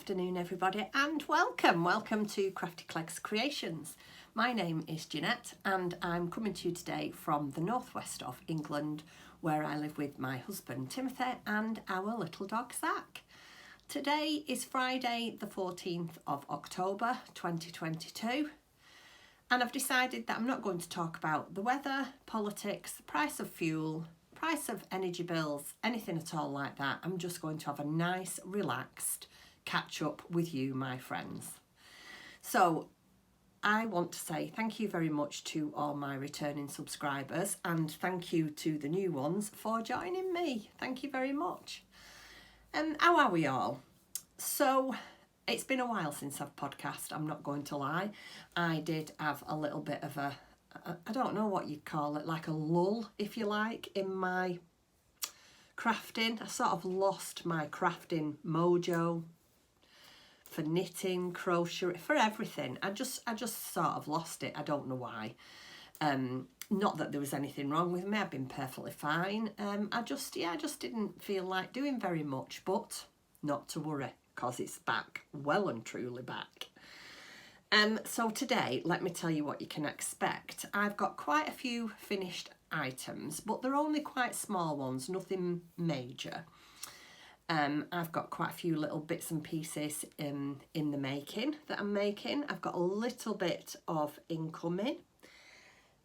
afternoon everybody, and welcome to Crafty Clegs Creations. My name is Jeanette and I'm coming to you today from the northwest of England, where I live with my husband Timothy and our little dog Zach. Today is Friday the 14th of October 2022, and I've decided that I'm not going to talk about the weather, politics, the price of fuel, price of energy bills, anything at all like that. I'm just going to have a nice relaxed catch up with you, my friends. So I want to say thank you very much to all my returning subscribers, and thank you to the new ones for joining me. Thank you very much. And how are we all? So it's been a while since I've podcast, I'm not going to lie. I did have a little bit of a, I don't know what you'd call it, like a lull, if you like, in my crafting. I sort of lost my crafting mojo for knitting, crochet, for everything. I just sort of lost it. I don't know why. Not that there was anything wrong with me. I've been perfectly fine. I just didn't feel like doing very much, but not to worry, because it's back, well and truly back. So today, let me tell you what you can expect. I've got quite a few finished items, but they're only quite small ones, nothing major. I've got quite a few little bits and pieces in the making that I'm making. I've got a little bit of incoming,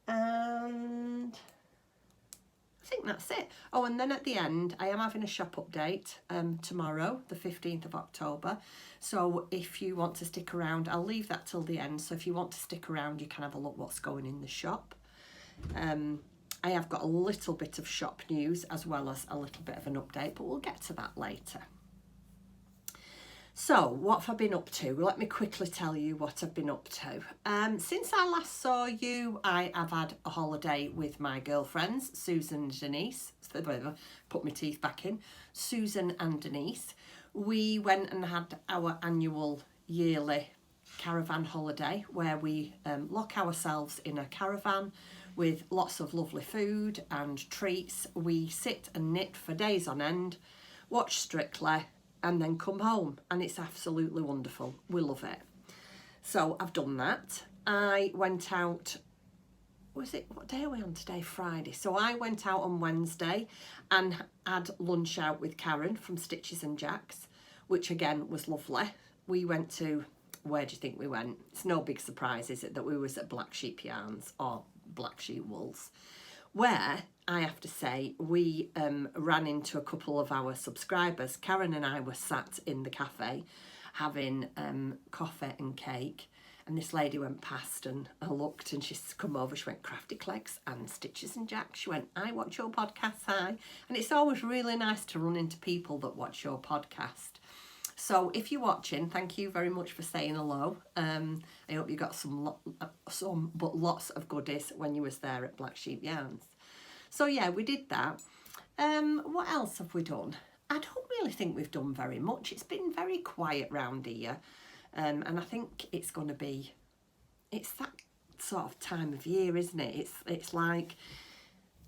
and I think that's it. Oh, and then at the end, I am having a shop update tomorrow, the 15th of October. So if you want to stick around, I'll leave that till the end. So if you want to stick around, you can have a look what's going in the shop. I have got a little bit of shop news as well as a little bit of an update, but we'll get to that later. So what have I been up to? Let me quickly tell you what I've been up to. Since I last saw you, I have had a holiday with my girlfriends, Susan and Denise. Put my teeth back in. Susan and Denise. We went and had our annual yearly caravan holiday, where we lock ourselves in a caravan with lots of lovely food and treats. We sit and knit for days on end, watch Strictly, and then come home, and it's absolutely wonderful. We love it. So I've done that. I went out, what day are we on today? Friday. So I went out on Wednesday and had lunch out with Karen from Stitches and Jacks, which again was lovely. We went to, where do you think we went? It's no big surprise, is it, that we was at Black Sheep Yarns, or Black Sheep Wools, where I have to say we ran into a couple of our subscribers. Karen and I were sat in the cafe having coffee and cake, and this lady went past, and I looked, and she's come over. She went, "Crafty Clegs and Stitches and Jacks." She went, "I watch your podcast, hi." And it's always really nice to run into people that watch your podcast. So if you're watching, thank you very much for saying hello. I hope you got some but lots of goodies when you was there at Black Sheep Yarns. So yeah, we did that. What else have we done? I don't really think we've done very much. It's been very quiet round here. And I think it's going to be, it's that sort of time of year, isn't it? It's like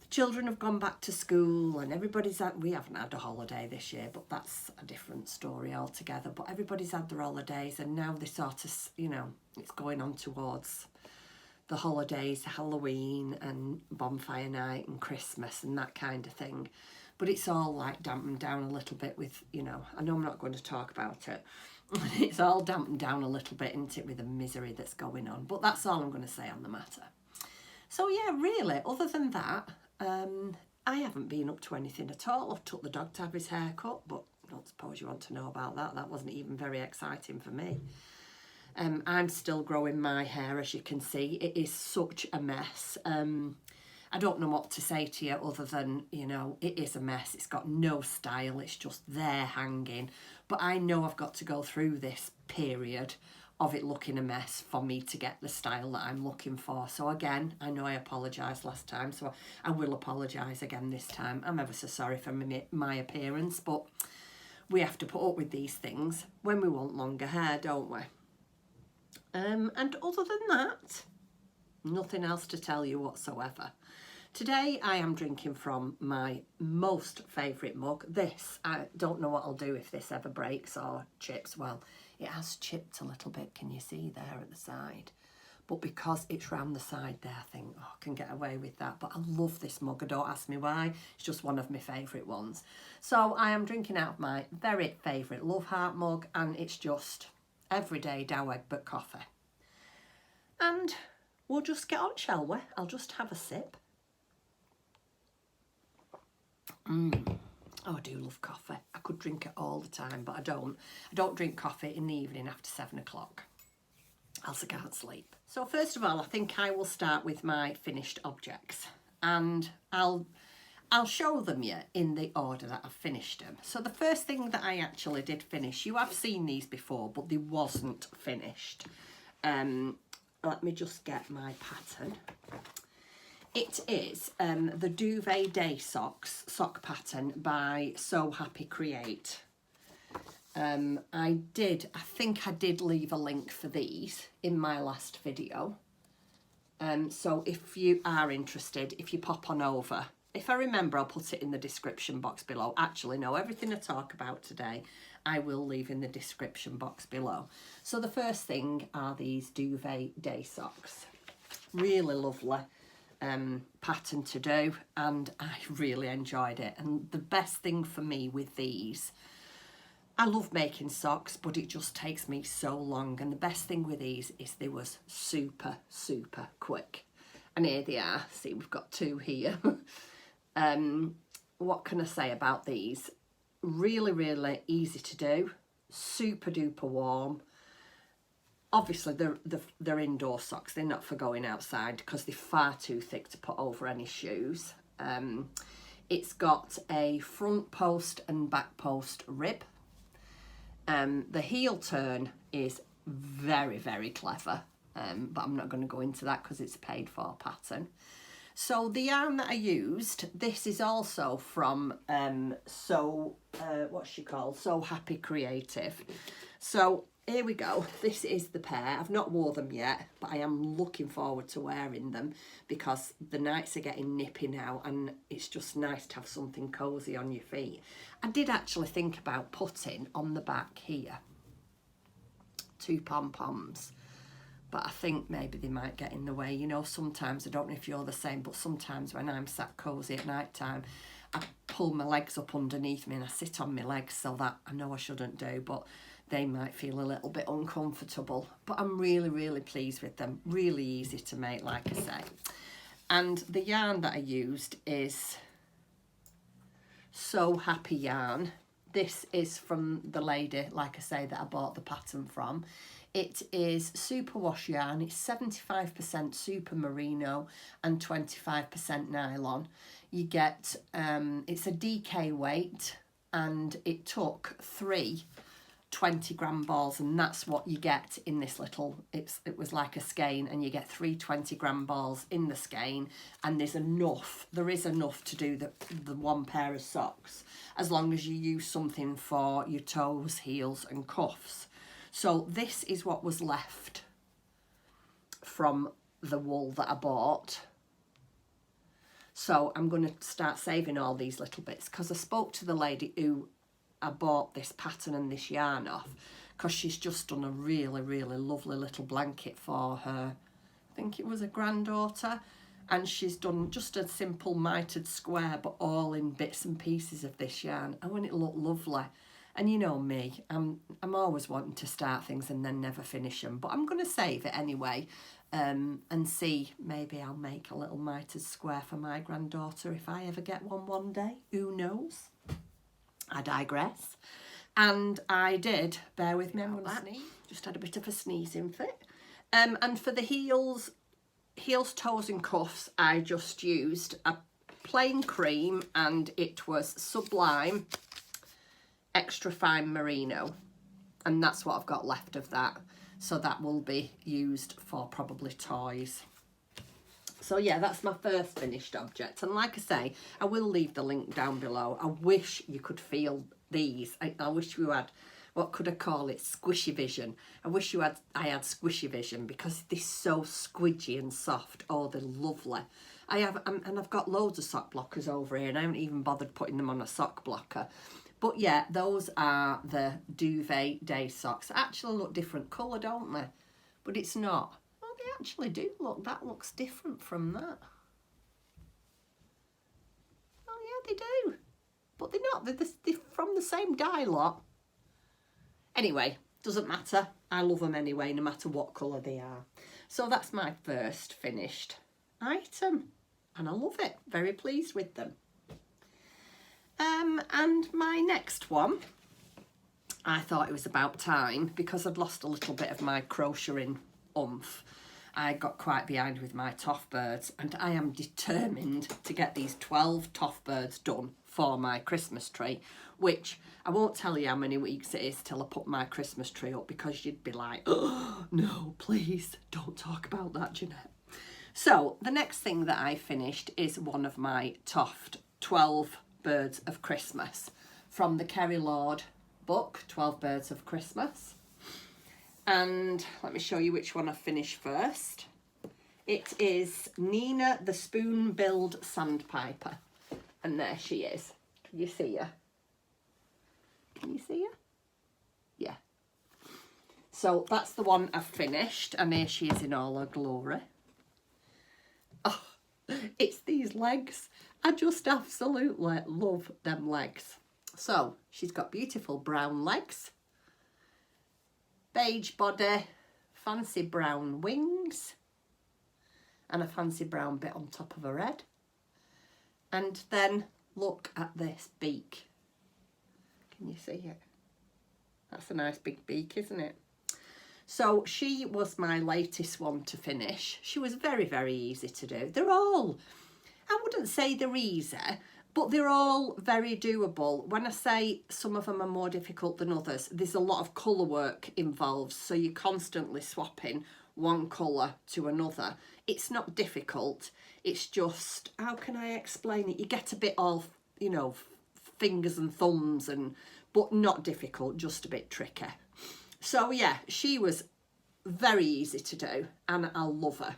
children have gone back to school, and everybody's had, we haven't had a holiday this year, but that's a different story altogether. But everybody's had their holidays, and now they sort of, you know, it's going on towards the holidays, Halloween and bonfire night and Christmas and that kind of thing. But it's all like dampened down a little bit with, you know, I know I'm not going to talk about it. It's all dampened down a little bit, isn't it, with the misery that's going on. But that's all I'm going to say on the matter. So yeah, really, other than that, I haven't been up to anything at all. I've took the dog to have his hair cut, but I don't suppose you want to know about that. That wasn't even very exciting for me. I'm still growing my hair, as you can see. It is such a mess. I don't know what to say to you other than, you know, it is a mess. It's got no style. It's just there hanging. But I know I've got to go through this period of it looking a mess for me to get the style that I'm looking for. So again, I know I apologised last time, so I will apologise again this time. I'm ever so sorry for my appearance, but we have to put up with these things when we want longer hair, don't we? And other than that, nothing else to tell you whatsoever. Today I am drinking from my most favourite mug. This, I don't know what I'll do if this ever breaks or chips. Well, it has chipped a little bit, can you see there at the side? But because it's round the side there, I think, oh, I can get away with that. But I love this mug, don't ask me why. It's just one of my favourite ones. So I am drinking out of my very favourite Love Heart mug, and it's just everyday Dow Egbert coffee. And we'll just get on, shall we? I'll just have a sip. Oh, I do love coffee. I could drink it all the time, but I don't. I don't drink coffee in the evening after 7 o'clock. Else I can't sleep. So first of all, I think I will start with my finished objects, and I'll show them you in the order that I've finished them. So the first thing that I actually did finish, you have seen these before, but they wasn't finished. Let me just get my pattern. It is the Duvet Day sock pattern by So Happy Create. I think I did leave a link for these in my last video. So if you are interested, if you pop on over, if I remember, I'll put it in the description box below. Actually, no, everything I talk about today, I will leave in the description box below. So the first thing are these Duvet Day socks. Really lovely pattern to do, and I really enjoyed it. And the best thing for me with these, I love making socks, but it just takes me so long. And the best thing with these is they was super, super quick. And here they are. See, we've got two here. What can I say about these? Really, really easy to do. Super duper warm. Obviously, they're indoor socks. They're not for going outside because they're far too thick to put over any shoes. It's got a front post and back post rib. The heel turn is very, very clever, but I'm not going to go into that because it's a paid for pattern. So the yarn that I used, this is also from what's she called? So Happy Creative. So here we go. This is the pair. I've not wore them yet, but I am looking forward to wearing them because the nights are getting nippy now, and it's just nice to have something cosy on your feet. I did actually think about putting on the back here 2 pom-poms, but I think maybe they might get in the way. You know, sometimes, I don't know if you're the same, but sometimes when I'm sat cosy at night time, I pull my legs up underneath me and I sit on my legs, so that I know I shouldn't do, but they might feel a little bit uncomfortable. But I'm really, really pleased with them. Really easy to make, like I say. And the yarn that I used is So Happy yarn. This is from the lady, like I say, that I bought the pattern from. It is superwash yarn. It's 75% super merino and 25% nylon. You get, it's a DK weight, and it took 3 20-gram balls, and that's what you get in this little, it was like a skein, and you get 3 20-gram balls in the skein, and there is enough to do the one pair of socks, as long as you use something for your toes, heels and cuffs. So this is what was left from the wool that I bought. So I'm going to start saving all these little bits, because I spoke to the lady who I bought this pattern and this yarn off, because she's just done a really, really lovely little blanket for her, I think it was a granddaughter, and she's done just a simple mitered square, but all in bits and pieces of this yarn, and when it looked lovely. And you know me, I'm always wanting to start things and then never finish them, but I'm going to save it anyway, and see, maybe I'll make a little mitered square for my granddaughter if I ever get one day, who knows. I digress. And I did, bear with me, I'm going to sneeze. Just had a bit of a sneezing fit. And for the heels, toes and cuffs, I just used a plain cream, and it was Sublime Extra Fine Merino. And that's what I've got left of that. So that will be used for probably toys. So yeah, that's my first finished object. And like I say, I will leave the link down below. I wish you could feel these. I wish you had, what could I call it, squishy vision. I wish I had squishy vision, because they're so squidgy and soft. Oh, they're lovely. I have, and I've got loads of sock blockers over here, and I haven't even bothered putting them on a sock blocker. But yeah, those are the duvet day socks. They actually look different colour, don't they? But it's not. Well, they actually do look. That looks different from that. Oh yeah, they do. But they're not. They're from the same dye lot. Anyway, doesn't matter. I love them anyway, no matter what colour they are. So that's my first finished item. And I love it. Very pleased with them. And my next one, I thought it was about time because I'd lost a little bit of my crocheting oomph. I got quite behind with my toff birds, and I am determined to get these 12 toff birds done for my Christmas tree, which I won't tell you how many weeks it is till I put my Christmas tree up, because you'd be like, oh no, please don't talk about that, Jeanette. So the next thing that I finished is one of my Toft 12 Birds of Christmas from the Kerry Lord book, 12 Birds of Christmas. And let me show you which one I finished first. It is Nina the Spoon-billed Sandpiper. And there she is. Can you see her? Can you see her? Yeah. So that's the one I've finished, and here she is in all her glory. Oh, it's these legs. I just absolutely love them legs. So she's got beautiful brown legs, beige body, fancy brown wings, and a fancy brown bit on top of her head. And then look at this beak. Can you see it? That's a nice big beak, isn't it? So she was my latest one to finish. She was very, very easy to do. They're all, I wouldn't say they're easy, but they're all very doable. When I say some of them are more difficult than others, there's a lot of colour work involved. So you're constantly swapping one colour to another. It's not difficult. It's just, how can I explain it? You get a bit of, you know, fingers and thumbs, but not difficult, just a bit tricky. So yeah, she was very easy to do, and I love her.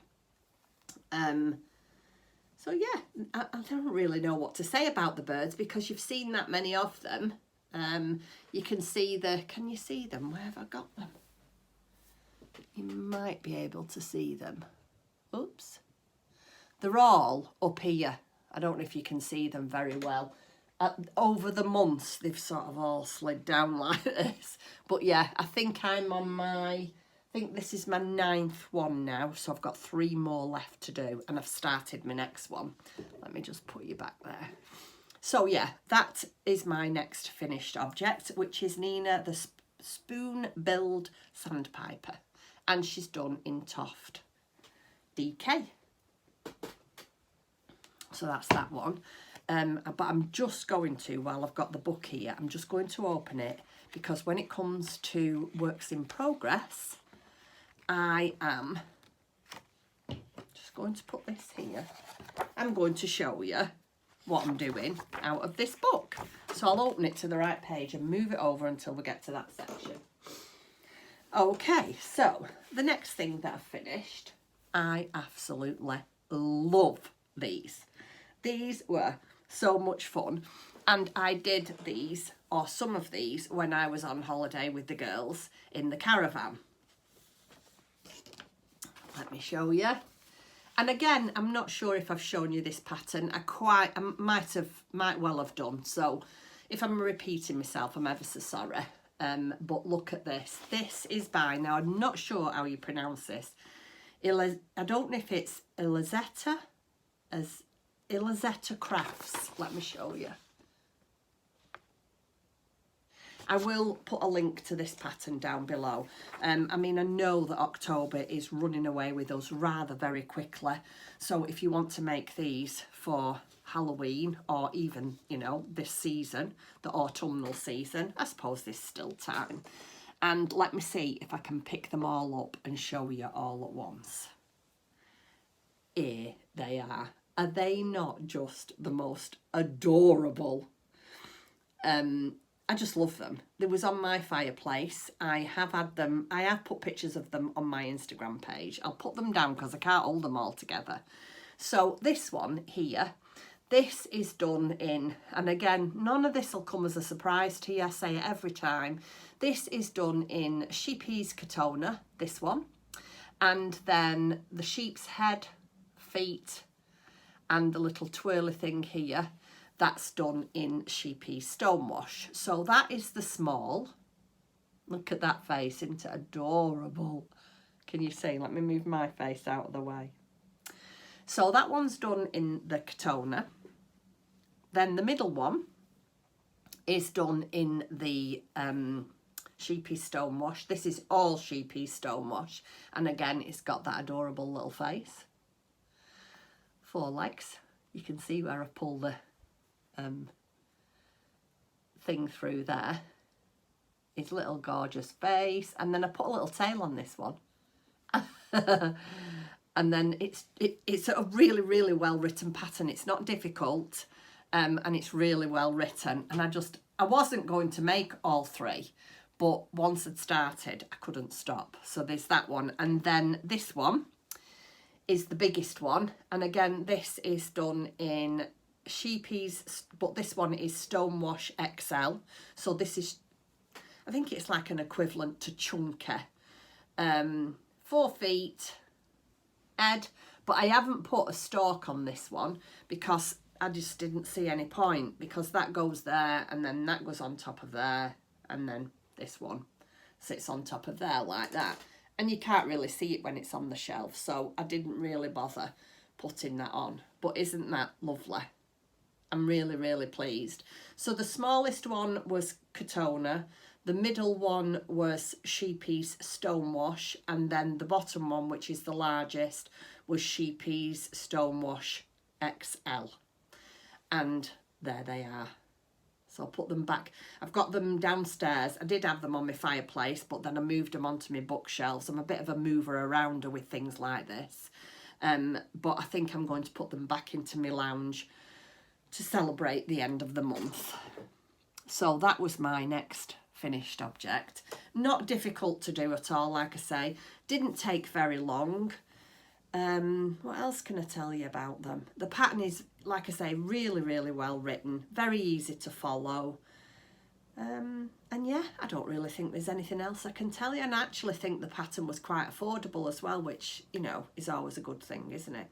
So yeah, I don't really know what to say about the birds because you've seen that many of them. You can see can you see them? Where have I got them? You might be able to see them. Oops. They're all up here. I don't know if you can see them very well. Over the months, they've sort of all slid down like this. But yeah, I think I'm on I think this is my 9th one now. So I've got 3 more left to do. And I've started my next one. Let me just put you back there. So yeah, that is my next finished object, which is Nina the Spoon-billed Sandpiper. And she's done in Toft DK. So that's that one. But I'm just going to, while I've got the book here, I'm just going to open it, because when it comes to works in progress, I am just going to put this here. I'm going to show you what I'm doing out of this book. So I'll open it to the right page and move it over until we get to that section. Okay, so the next thing that I've finished, I absolutely love these. These were so much fun, and I did these, or some of these, when I was on holiday with the girls in the caravan. Let me show you. And again, I'm not sure if I've shown you this pattern. I might well have done. So if I'm repeating myself, I'm ever so sorry. But look at this. This is by, now I'm not sure how you pronounce this. I don't know if it's Elizetta Crafts. Let me show you. I will put a link to this pattern down below. I mean, I know that October is running away with us rather very quickly. So if you want to make these for Halloween, or even, you know, this season, the autumnal season, I suppose there's still time. And let me see if I can pick them all up and show you all at once. Here they are. Are they not just the most adorable? I just love them. They was on my fireplace. I have had them. I have put pictures of them on my Instagram page. I'll put them down because I can't hold them all together. So this one here, this is done in, and again, none of this will come as a surprise to you, I say it every time. This is done in sheepy's Katona, this one, and then the sheep's head, feet, and the little twirly thing here, that's done in sheepy's Stonewash. So that is the small. Look at that face, isn't it adorable? Can you see? Let me move my face out of the way. So that one's done in the Katona. Then the middle one is done in the sheepy's Stonewash. This is all sheepy's Stonewash. And again, it's got that adorable little face. 4 legs. You can see where I pull the thing through there. His little gorgeous face. And then I put a little tail on this one. And then it's a really, really well written pattern. It's not difficult, and it's really well written. And I wasn't going to make all 3, but once I'd started, I couldn't stop. So there's that one. And then this one is the biggest one. And again, this is done in sheepy's, but this one is Stonewash XL. So this is, I think it's like an equivalent to Chunky. 4 feet, head, but I haven't put a stalk on this one because I just didn't see any point, because that goes there and then that goes on top of there and then this one sits on top of there like that, and you can't really see it when it's on the shelf, so I didn't really bother putting that on. But isn't that lovely? I'm really, really pleased. So the smallest one was Katona, the middle one was sheepy's Stonewash, and then the bottom one, which is the largest, was sheepy's Stonewash XL. And there they are. So I'll put them back. I've got them downstairs. I did have them on my fireplace, but then I moved them onto my bookshelves. I'm a bit of a mover arounder with things like this. But I think I'm going to put them back into my lounge to celebrate the end of the month. So that was my next finished object. Not difficult to do at all, like I say. Didn't take very long. What else can I tell you about them? The pattern is, like I say, really, really well written. Very easy to follow. And yeah, I don't really think there's anything else I can tell you. And I actually think the pattern was quite affordable as well, which, you know, is always a good thing, isn't it?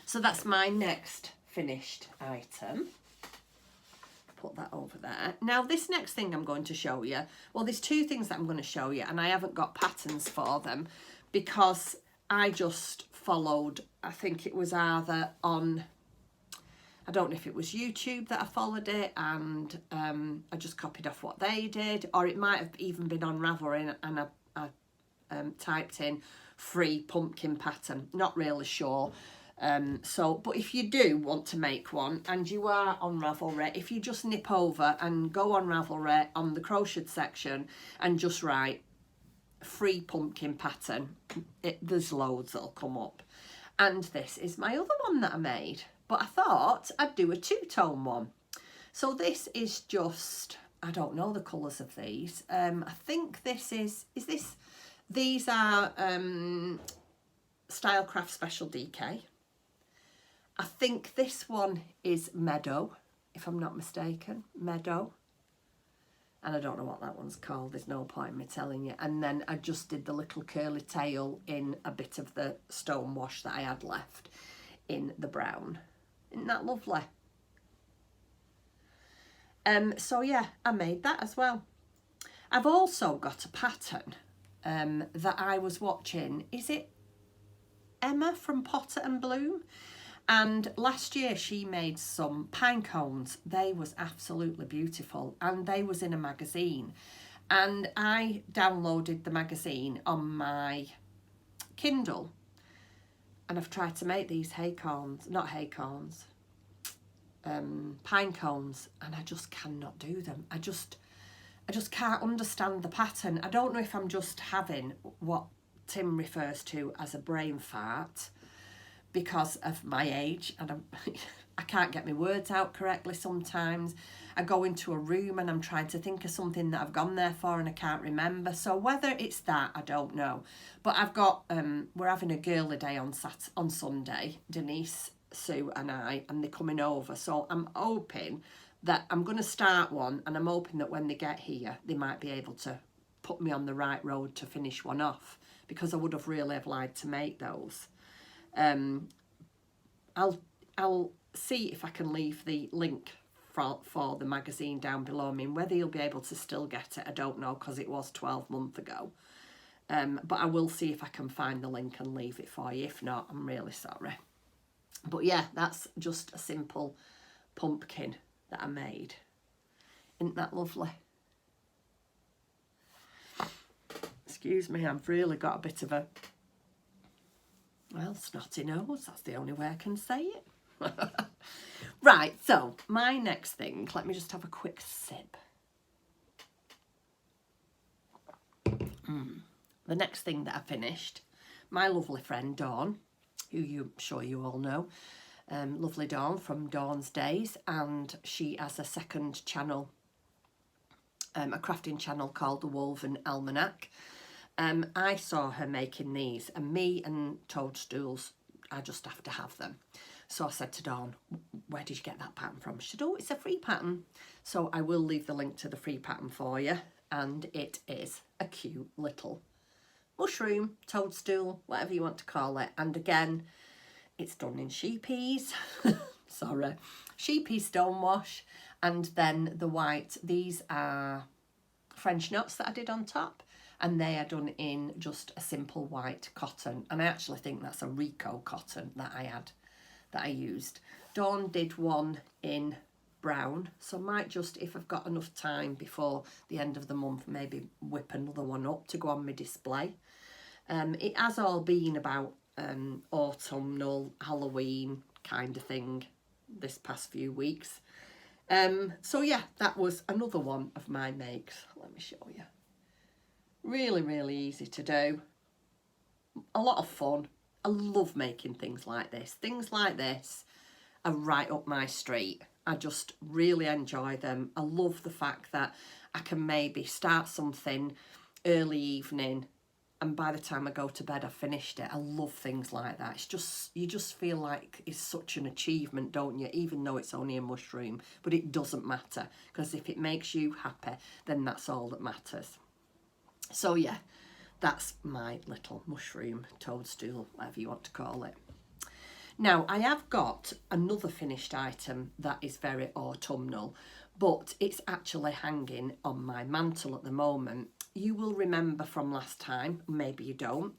So that's my next finished item. Put that over there. Now this next thing I'm going to show you, well, there's 2 things that I'm going to show you, and I haven't got patterns for them because I just followed, I think it was either on, I don't know if it was YouTube that I followed it, and I just copied off what they did, or it might have even been on Ravelry and I typed in free pumpkin pattern, not really sure. But if you do want to make one and you are on Ravelry, if you just nip over and go on Ravelry on the crochet section and just write free pumpkin pattern, there's loads that'll come up. And this is my other one that I made, but I thought I'd do a 2-tone one. So this is just, I don't know the colours of these. I think this is this, these are Stylecraft Special DK. I think this one is Meadow, if I'm not mistaken, Meadow. And I don't know what that one's called, there's no point in me telling you. And then I just did the little curly tail in a bit of the Stonewash that I had left in the brown. Isn't that lovely? So yeah, I made that as well. I've also got a pattern that I was watching. Is it Emma from Potter and Bloom? And last year she made some pine cones. They was absolutely beautiful, and they was in a magazine. And I downloaded the magazine on my Kindle, and I've tried to make these pine cones, and I just cannot do them. I just can't understand the pattern. I don't know if I'm just having what Tim refers to as a brain fart because of my age, and I can't get my words out correctly sometimes. I go into a room and I'm trying to think of something that I've gone there for and I can't remember. So whether it's that, I don't know. But I've got, we're having a girly day on Sunday, Denise, Sue and I, and they're coming over. So I'm hoping that I'm going to start one, and I'm hoping that when they get here, they might be able to put me on the right road to finish one off, because I would have really liked to make those. I'll see if I can leave the link for the magazine down below. I mean, whether you'll be able to still get it, I don't know, because it was 12 months ago. But I will see if I can find the link and leave it for you. If not, I'm really sorry. But yeah, that's just a simple pumpkin that I made. Isn't that lovely? Excuse me, I've really got a bit of a, well, snotty nose. That's the only way I can say it. Right, so my next thing, let me just have a quick sip. The next thing that I finished, my lovely friend Dawn, who I'm sure you all know, lovely Dawn from Dawn's Days, and she has a second channel, a crafting channel called The Woven Almanac. I saw her making these, and me and Toadstools, I just have to have them. So I said to Dawn, where did you get that pattern from? She said, oh, it's a free pattern. So I will leave the link to the free pattern for you. And it is a cute little mushroom, toadstool, whatever you want to call it. And again, it's done in sheepies. Sorry. Sheepy stonewash. And then the white, these are French knots that I did on top. And they are done in just a simple white cotton. And I actually think that's a Rico cotton that I used. Dawn did one in brown, so I might just, if I've got enough time before the end of the month, maybe whip another one up to go on my display. It has all been about autumnal, Halloween kind of thing this past few weeks. So yeah, that was another one of my makes. Let me show you. Really, really easy to do. A lot of fun. I love making things like this. Things like this are right up my street. I just really enjoy them. I love the fact that I can maybe start something early evening and by the time I go to bed I've finished it. I love things like that. It's just, you just feel like it's such an achievement, don't you? Even though it's only a mushroom, but it doesn't matter, because if it makes you happy, then that's all that matters. So yeah, that's my little mushroom, toadstool, whatever you want to call it. Now, I have got another finished item that is very autumnal, but it's actually hanging on my mantle at the moment. You will remember from last time, maybe you don't,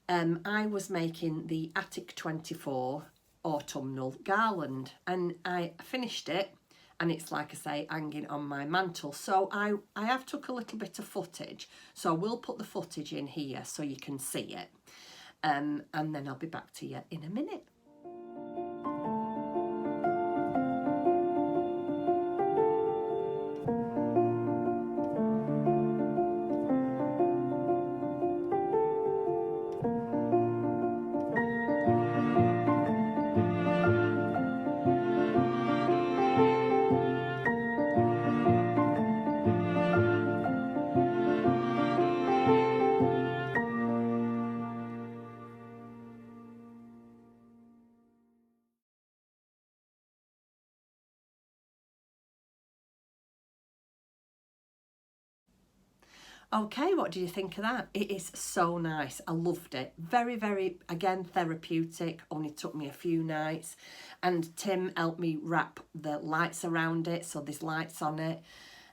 I was making the Attic 24 autumnal garland, and I finished it, and it's, like I say, hanging on my mantle. So I have took a little bit of footage, so I will put the footage in here so you can see it, and then I'll be back to you in a minute. Okay, what do you think of that? It is so nice. I loved it. Very, very, again, therapeutic. Only took me a few nights. And Tim helped me wrap the lights around it, so there's lights on it.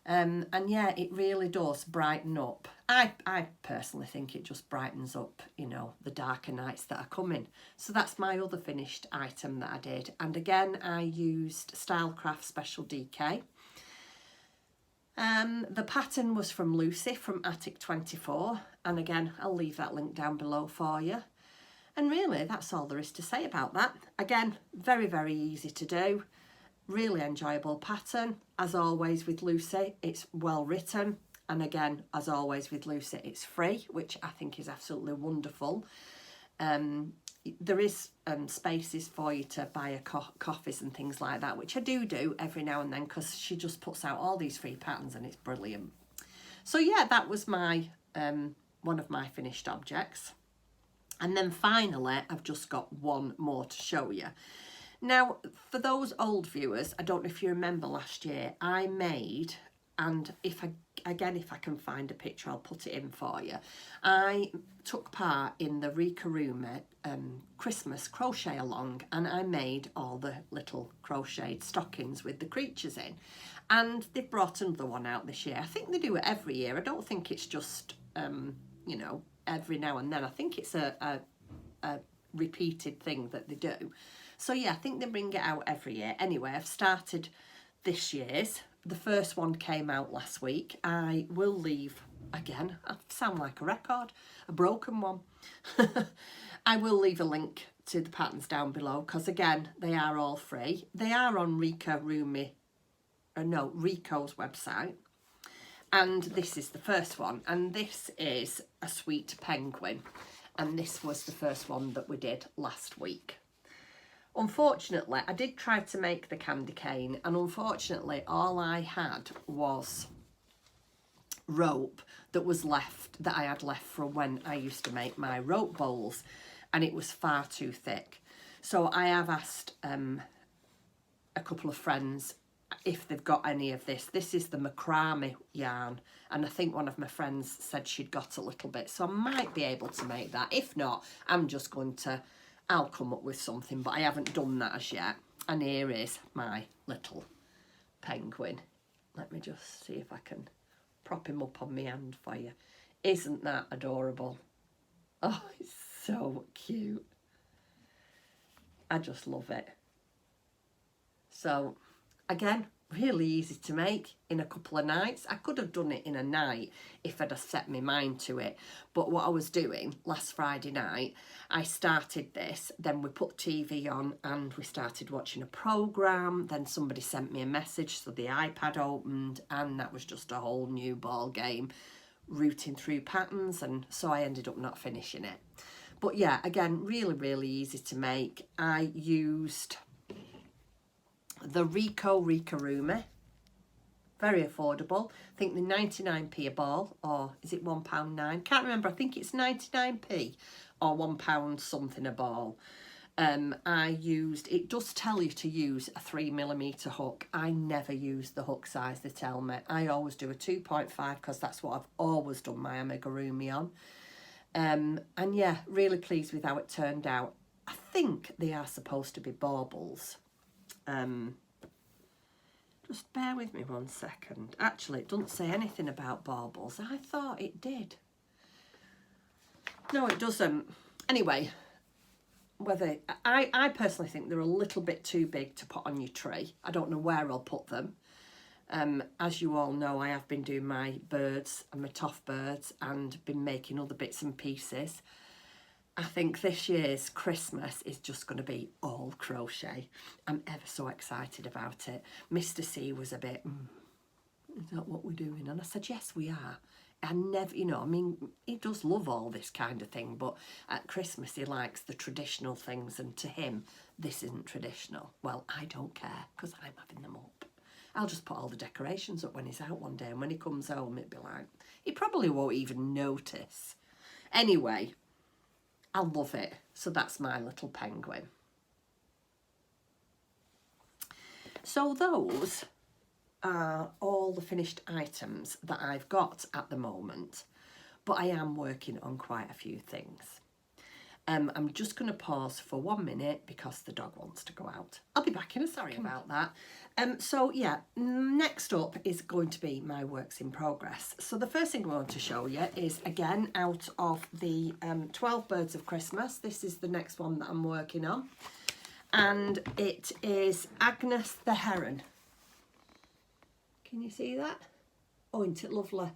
And yeah, it really does brighten up. I personally think it just brightens up, you know, the darker nights that are coming. So that's my other finished item that I did. And again, I used Stylecraft Special DK. The pattern was from Lucy from Attic 24, and again I'll leave that link down below for you. And really that's all there is to say about that. Again, very, very easy to do, really enjoyable pattern. As always with Lucy, it's well written, and again, as always with Lucy, it's free, which I think is absolutely wonderful. there is spaces for you to buy a coffees and things like that, which I do every now and then, because she just puts out all these free patterns and it's brilliant. So yeah, that was my one of my finished objects. And then finally, I've just got one more to show you. Now, for those old viewers, I don't know if you remember last year, I made, and if I can find a picture, I'll put it in for you. I took part in the Rikaruma Christmas crochet along, and I made all the little crocheted stockings with the creatures in. And they've brought another one out this year. I think they do it every year. I don't think it's just, you know, every now and then. I think it's a repeated thing that they do. So yeah, I think they bring it out every year. Anyway, I've started this year's. The first one came out last week. I will leave, again, I sound like a record, a broken one. I will leave a link to the patterns down below, because again, they are all free. They are on Rico's website. And this is the first one. And this is a sweet penguin. And this was the first one that we did last week. Unfortunately, I did try to make the candy cane, and unfortunately all I had was rope that was left, that I had left from when I used to make my rope bowls, and it was far too thick. So I have asked a couple of friends if they've got any of this. This is the macrame yarn, and I think one of my friends said she'd got a little bit, so I might be able to make that. If not, I'm just going to, I'll come up with something, but I haven't done that as yet. And here is my little penguin. Let me just see if I can prop him up on my hand for you. Isn't that adorable? Oh, it's so cute. I just love it. So, again, really easy to make in a couple of nights. I could have done it in a night if I'd have set my mind to it. But what I was doing last Friday night, I started this, then we put TV on and we started watching a programme. Then somebody sent me a message, so the iPad opened, and that was just a whole new ball game, rooting through patterns, and so I ended up not finishing it. But yeah, again, really, really easy to make. I used the Rikaruma, very affordable. I think the 99p a ball, or is it £1.9? Can't remember. I think it's 99p or £1 something a ball. I used, it does tell you to use a 3mm hook. I never use the hook size they tell me. I always do a 2.5 because that's what I've always done my amigurumi on. And yeah, really pleased with how it turned out. I think they are supposed to be baubles. Just bear with me 1 second. Actually, it doesn't say anything about baubles. I thought it did. No, it doesn't. Anyway, whether I personally think they're a little bit too big to put on your tree. I don't know where I'll put them. As you all know, I have been doing my birds and my toff birds and been making other bits and pieces. I think this year's Christmas is just going to be all crochet. I'm ever so excited about it. Mr. C was a bit, is that what we're doing? And I said, yes, we are. I never, you know, I mean, he does love all this kind of thing, but at Christmas he likes the traditional things, and to him, this isn't traditional. Well, I don't care, because I'm having them up. I'll just put all the decorations up when he's out one day, and when he comes home, it'll be like, he probably won't even notice. Anyway, I love it. So that's my little penguin. So those are all the finished items that I've got at the moment, but I am working on quite a few things. I'm just going to pause for 1 minute because the dog wants to go out. I'll be back in a sorry about that. So yeah, next up is going to be my works in progress. So the first thing I want to show you is, again, out of the 12 Birds of Christmas. This is the next one that I'm working on. And it is Agnes the Heron. Can you see that? Oh, isn't it lovely?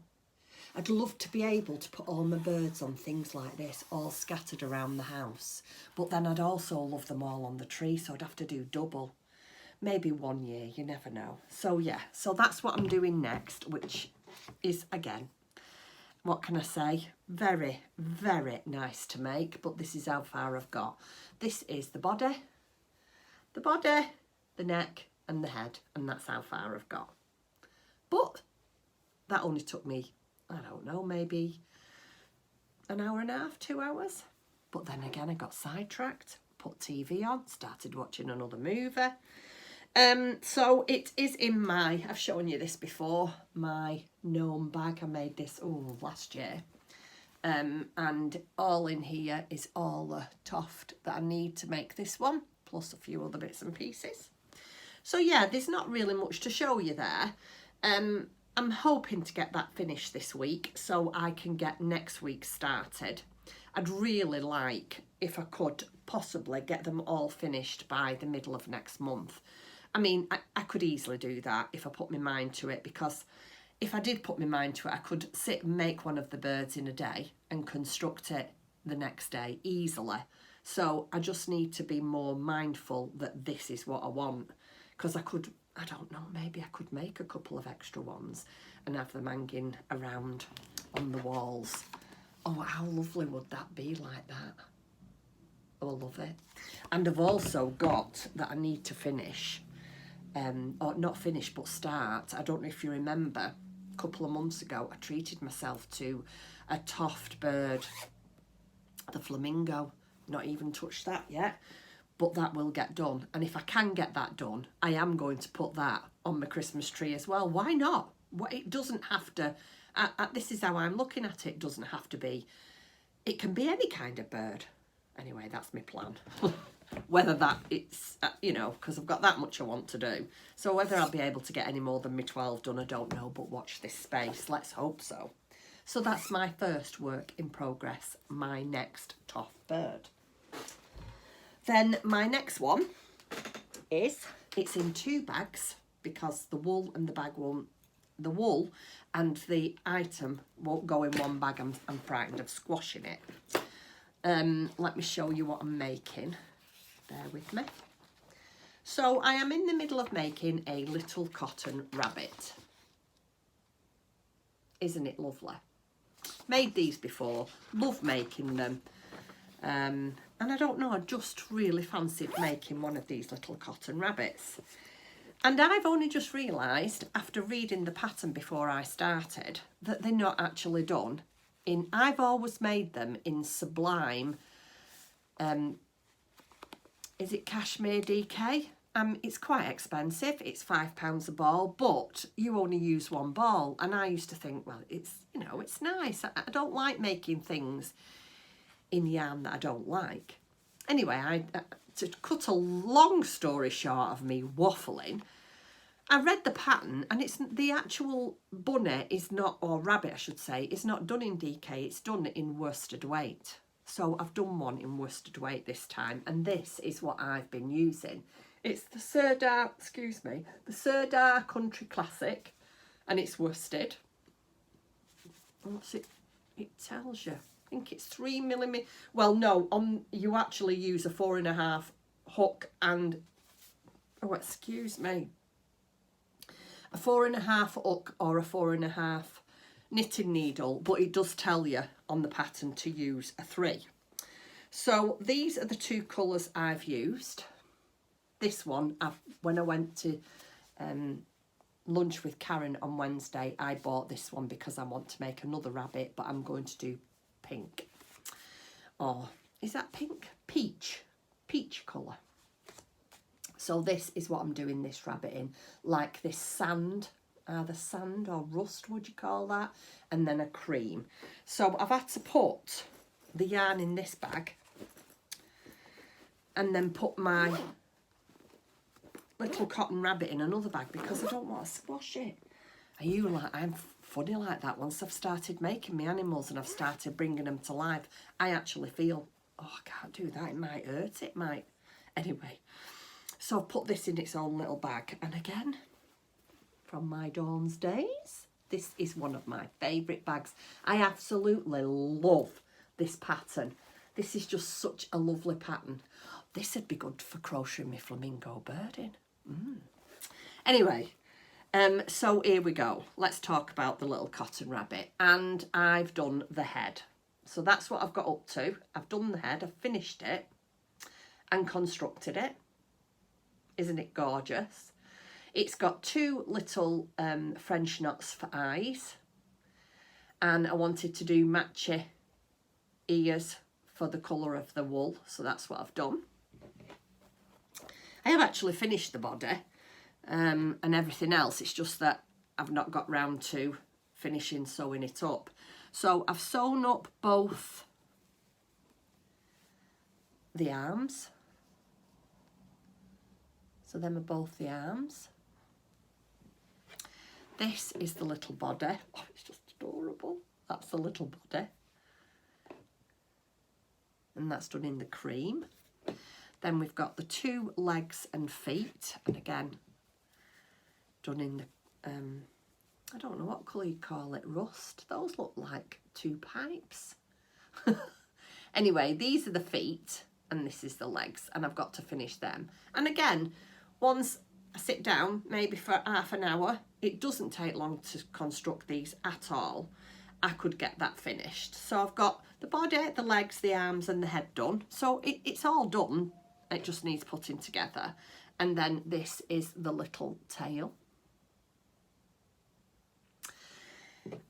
I'd love to be able to put all my birds on things like this, all scattered around the house. But then I'd also love them all on the tree, so I'd have to do double. Maybe 1 year, you never know. So yeah, so that's what I'm doing next, which is, again, what can I say? Very, very nice to make, but this is how far I've got. This is the body, the neck and the head, and that's how far I've got. But that only took me, I don't know, maybe an hour and a half, 2 hours. But then again, I got sidetracked, put TV on, started watching another movie. So it is in my, I've shown you this before, my gnome bag. I made this last year. And all in here is all the toft that I need to make this one, plus a few other bits and pieces. So yeah, there's not really much to show you there. I'm hoping to get that finished this week so I can get next week started. I'd really like, if I could, possibly get them all finished by the middle of next month. I mean, I could easily do that if I put my mind to it, because if I did put my mind to it, I could sit and make one of the birds in a day and construct it the next day easily. So I just need to be more mindful that this is what I want, because I could, I don't know, maybe I could make a couple of extra ones and have them hanging around on the walls. Oh, how lovely would that be like that? Oh, I love it. And I've also got that I need to finish, or not finish, but start. I don't know if you remember, a couple of months ago, I treated myself to a toft bird, the flamingo. Not even touched that yet, but that will get done. And if I can get that done, I am going to put that on my Christmas tree as well. Why not? It doesn't have to, this is how I'm looking at it. It doesn't have to be, it can be any kind of bird. Anyway, that's my plan. Whether that it's, you know, because I've got that much I want to do. So whether I'll be able to get any more than my 12 done, I don't know, but watch this space. Let's hope so. So that's my first work in progress, my next toff bird. Then my next one is, it's in 2 bags because the wool and the bag won't, the wool and the item won't go in one bag. I'm frightened of squashing it. Let me show you what I'm making. Bear with me. So I am in the middle of making a little cotton rabbit. Isn't it lovely? Made these before, love making them. And I don't know, I just really fancied making one of these little cotton rabbits. And I've only just realised, after reading the pattern before I started, that they're not actually done in, I've always made them in Sublime, is it Cashmere DK? It's quite expensive, it's £5 a ball, but you only use one ball. And I used to think, well, it's, you know, it's nice. I don't like making things in yarn that I don't like. Anyway, to cut a long story short of me waffling, I read the pattern, and it's the actual bunny is not, or rabbit I should say, is not done in DK, it's done in worsted weight. So I've done one in worsted weight this time, and this is what I've been using. It's the Sirdar, excuse me, the Sirdar Country Classic, and it's worsted. What's it? It tells you. I think it's 3mm. Well, no, you actually use a 4.5 hook and, oh, excuse me, a 4.5 hook or a 4.5 knitting needle, but it does tell you on the pattern to use a 3. So these are the 2 colours I've used. This one, when I went to lunch with Karen on Wednesday, I bought this one because I want to make another rabbit, but I'm going to do pink. Or is that pink? Peach colour. So this is what I'm doing this rabbit in, like this sand, either sand or rust, would you call that? And then a cream. So I've had to put the yarn in this bag and then put my little cotton rabbit in another bag because I don't want to squash it. Are you like, I'm funny like that. Once I've started making my animals and I've started bringing them to life, I actually feel, oh, I can't do that. It might hurt, it might. Anyway, so I've put this in its own little bag. And again, from my Dawn's days, this is one of my favourite bags. I absolutely love this pattern. This is just such a lovely pattern. This would be good for crocheting my flamingo bird in. Anyway, So here we go. Let's talk about the little cotton rabbit. And I've done the head. So that's what I've got up to. I've done the head, I've finished it and constructed it. Isn't it gorgeous? It's got two little French knots for eyes. And I wanted to do matchy ears for the colour of the wool. So that's what I've done. I have actually finished the body and everything else. It's just that I've not got round to finishing sewing it up. So I've sewn up both the arms. So them are both the arms. This is the little body. Oh, it's just adorable. That's the little body. And that's done in the cream. Then we've got the two legs and feet. And again, done in the, I don't know what colour you call it, rust. Those look like two pipes. Anyway, these are the feet and this is the legs. And I've got to finish them. And again, once I sit down, maybe for half an hour, it doesn't take long to construct these at all. I could get that finished. So I've got the body, the legs, the arms and the head done. So it's all done. It just needs putting together. And then this is the little tail.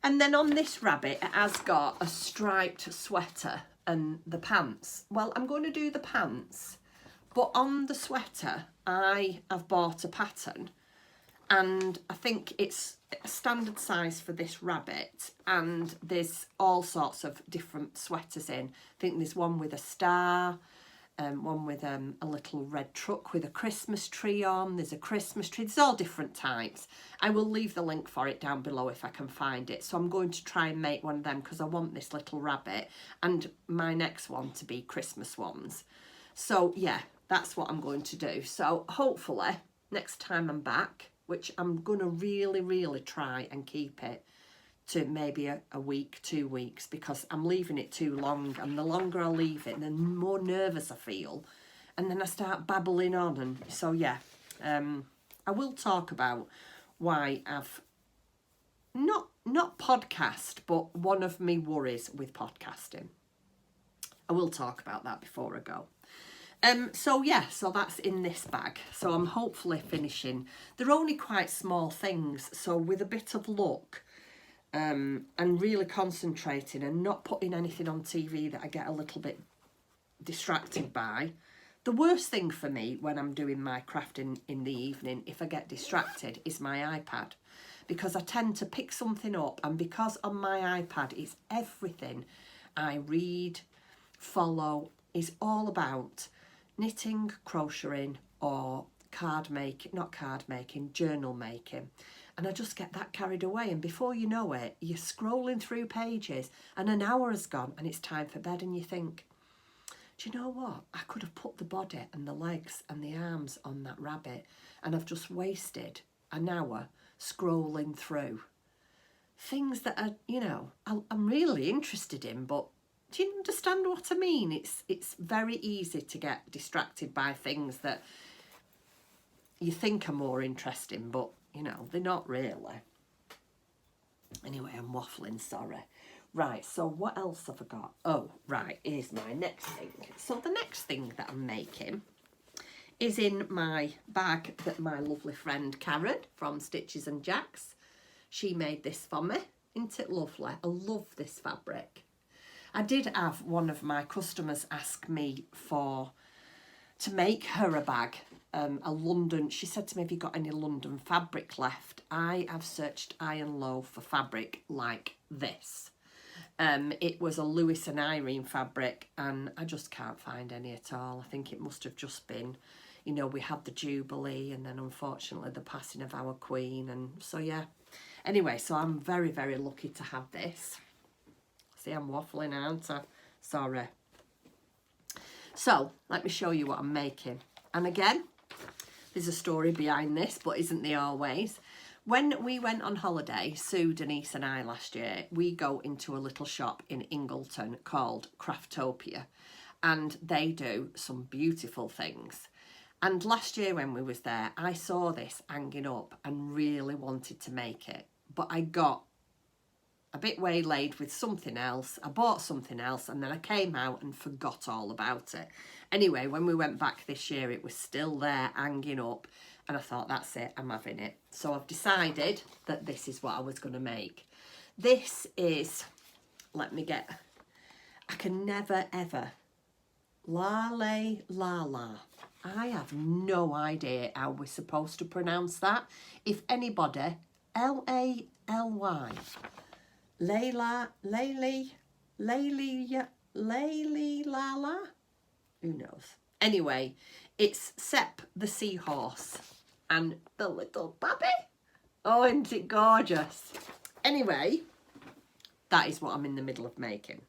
And then on this rabbit, it has got a striped sweater and the pants. Well, I'm going to do the pants, but on the sweater, I have bought a pattern and I think it's a standard size for this rabbit, and there's all sorts of different sweaters in. I think there's one with a star, one with a little red truck with a Christmas tree on. There's a Christmas tree. There's all different types. I will leave the link for it down below if I can find it. So I'm going to try and make one of them because I want this little rabbit and my next one to be Christmas ones. So yeah, that's what I'm going to do. So hopefully next time I'm back, which I'm going to really try and keep it to maybe a week, 2 weeks, because I'm leaving it too long, and the longer I leave it, the more nervous I feel, and then I start babbling on. And so yeah, I will talk about why I've not podcast, but one of me worries with podcasting. I will talk about that before I go. So yeah, so that's in this bag. So I'm hopefully finishing. They're only quite small things, so with a bit of luck, and really concentrating and not putting anything on TV that I get a little bit distracted by. The worst thing for me when I'm doing my crafting in the evening, if I get distracted, is my iPad, because I tend to pick something up, and because on my iPad it's everything I read, follow, is all about knitting, crocheting, or journal making. And I just get that carried away, and before you know it, you're scrolling through pages and an hour has gone and it's time for bed, and you think, do you know what? I could have put the body and the legs and the arms on that rabbit, and I've just wasted an hour scrolling through things that are, you know, I'm really interested in, but do you understand what I mean? It's very easy to get distracted by things that you think are more interesting, but, you know, they're not really. Anyway, I'm waffling, sorry. Right, so what else have I got? Oh, right, here's my next thing. So the next thing that I'm making is in my bag that my lovely friend Karen from Stitches and Jacks, she made this for me. Isn't it lovely? I love this fabric. I did have one of my customers ask me to make her a bag, a London. She said to me, have you got any London fabric left? I have searched high and low for fabric like this. It was a Lewis and Irene fabric, and I just can't find any at all. I think it must have just been, you know, we had the Jubilee and then unfortunately the passing of our Queen, and so yeah. Anyway, so I'm very lucky to have this. See, I'm waffling, aren't I? Sorry. So, let me show you what I'm making. And again, there's a story behind this, but isn't there always? When we went on holiday, Sue, Denise and I last year, we go into a little shop in Ingleton called Craftopia. And they do some beautiful things. And last year when we was there, I saw this hanging up and really wanted to make it. But I got a bit waylaid with something else. I bought something else and then I came out and forgot all about it. Anyway, when we went back this year, it was still there hanging up. And I thought, that's it, I'm having it. So I've decided that this is what I was going to make. This is, let me get, I can never ever, la la. I have no idea how we're supposed to pronounce that. If anybody, L-A-L-Y, Layli, Lala, who knows? Anyway, it's Sep the Seahorse and the little puppy. Oh, isn't it gorgeous? Anyway, that is what I'm in the middle of making.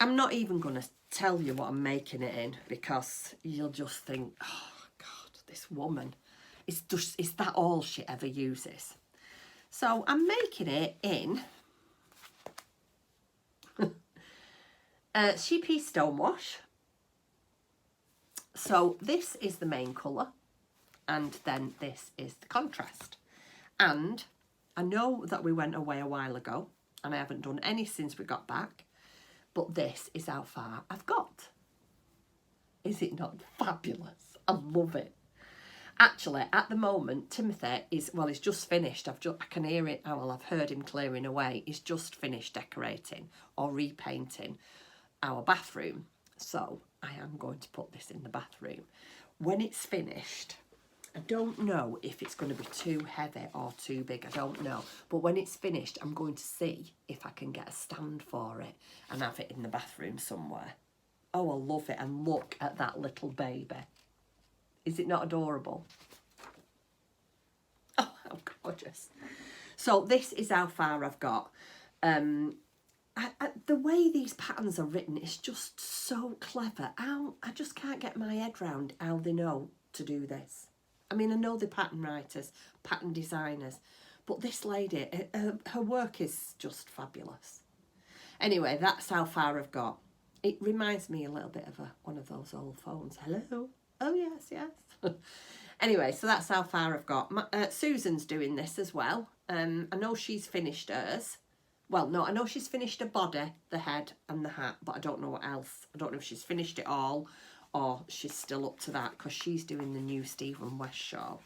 I'm not even going to tell you what I'm making it in because you'll just think, oh God, this woman, is that all she ever uses? So I'm making it in sheepy stonewash. So this is the main colour and then this is the contrast. And I know that we went away a while ago and I haven't done any since we got back, but this is how far I've got. Is it not fabulous? I love it. Actually, at the moment, Timothy is, well, he's just finished. I can hear it. Oh, well, I've heard him clearing away. He's just finished decorating or repainting our bathroom. So I am going to put this in the bathroom. When it's finished, I don't know if it's going to be too heavy or too big. I don't know. But when it's finished, I'm going to see if I can get a stand for it and have it in the bathroom somewhere. Oh, I love it. And look at that little baby. Is it not adorable? Oh, how gorgeous. So this is how far I've got. The way these patterns are written is just so clever. I just can't get my head round how they know to do this. I mean, I know the pattern writers, pattern designers, but this lady, her work is just fabulous. Anyway, that's how far I've got. It reminds me a little bit of one of those old phones. Hello? Oh, yes. Anyway, so that's how far I've got. Susan's doing this as well. I know she's finished hers. Well, no, I know she's finished her body, the head and the hat, but I don't know what else. I don't know if she's finished it all or she's still up to that because she's doing the new Stephen West shawl,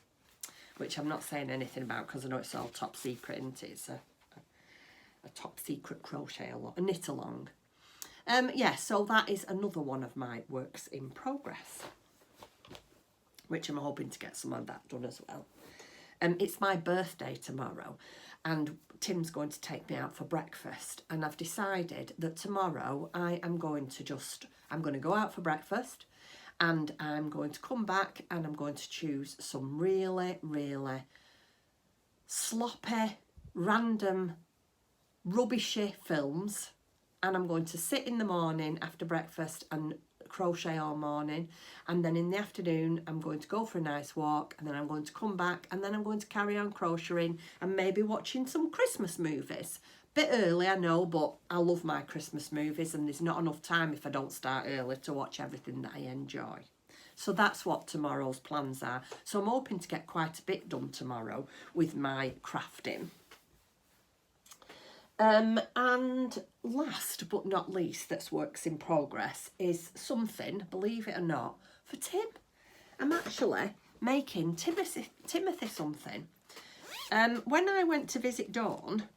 which I'm not saying anything about because I know it's all top secret, isn't it? It's a top secret crochet a knit along. Yeah, so that is another one of my works in progress, which I'm hoping to get some of that done as well. It's my birthday tomorrow and Tim's going to take me out for breakfast and I've decided that tomorrow I'm going to go out for breakfast and I'm going to come back and I'm going to choose some really, really sloppy, random, rubbishy films and I'm going to sit in the morning after breakfast and crochet all morning, and then in the afternoon I'm going to go for a nice walk and then I'm going to come back and then I'm going to carry on crocheting and maybe watching some Christmas movies. Bit early, I know, but I love my Christmas movies and there's not enough time if I don't start early to watch everything that I enjoy. So that's what tomorrow's plans are. So I'm hoping to get quite a bit done tomorrow with my crafting. And last but not least, that's works in progress, is something, believe it or not, for Tim. I'm actually making Timothy something. When I went to visit Dawn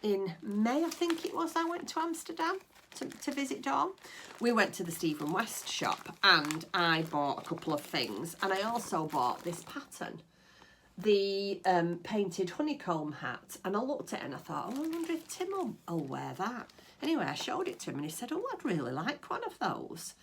in May, I think it was, I went to Amsterdam to visit Dawn. We went to the Stephen West shop and I bought a couple of things and I also bought this pattern. The painted honeycomb hat, and I looked at it and I thought, oh, I wonder if Tim will wear that. Anyway, I showed it to him and he said, oh, I'd really like one of those.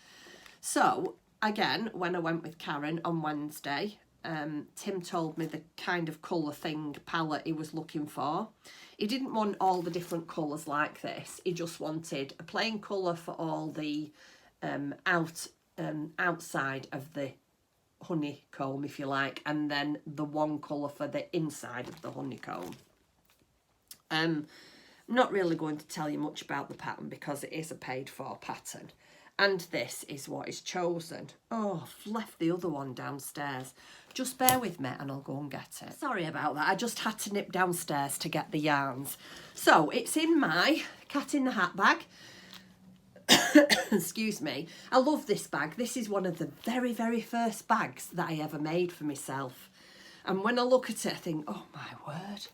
So again, when I went with Karen on Wednesday, Tim told me the kind of colour thing palette he was looking for. He didn't want all the different colours like this. He just wanted a plain colour for all the outside of the honeycomb, if you like, and then the one colour for the inside of the honeycomb. I'm not really going to tell you much about the pattern because it is a paid for pattern And this is what is chosen. Oh, I've left the other one downstairs. Just bear with me and I'll go and get it. Sorry about that. I just had to nip downstairs to get the yarns. So it's in my Cat in the Hat bag. Excuse me. I love this bag. This is one of the very, very first bags that I ever made for myself. And when I look at it, I think, oh my word.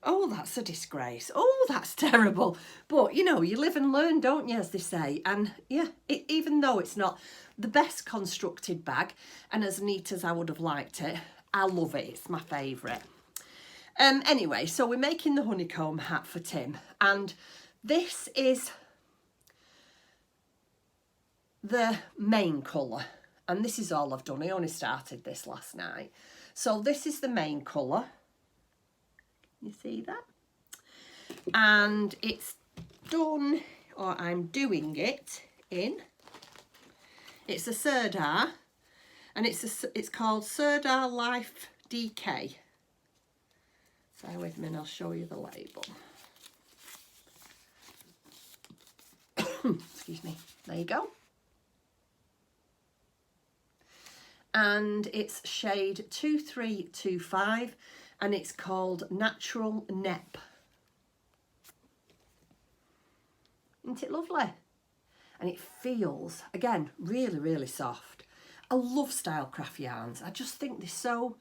Oh, that's a disgrace. Oh, that's terrible. But, you know, you live and learn, don't you, as they say. And, yeah, even though it's not the best constructed bag and as neat as I would have liked it, I love it. It's my favourite. Anyway, so we're making the honeycomb hat for Tim. And this is the main colour. And this is all I've done. I only started this last night. So this is the main colour. You see that? And it's done, or I'm doing it in, it's a Sirdar, and it's called Sirdar Life DK. Bear with me and I'll show you the label. Excuse me. There you go. And it's shade 2325. And it's called Natural Nep. Isn't it lovely? And it feels, again, really, really soft. I love Stylecraft yarns. I just think they're so,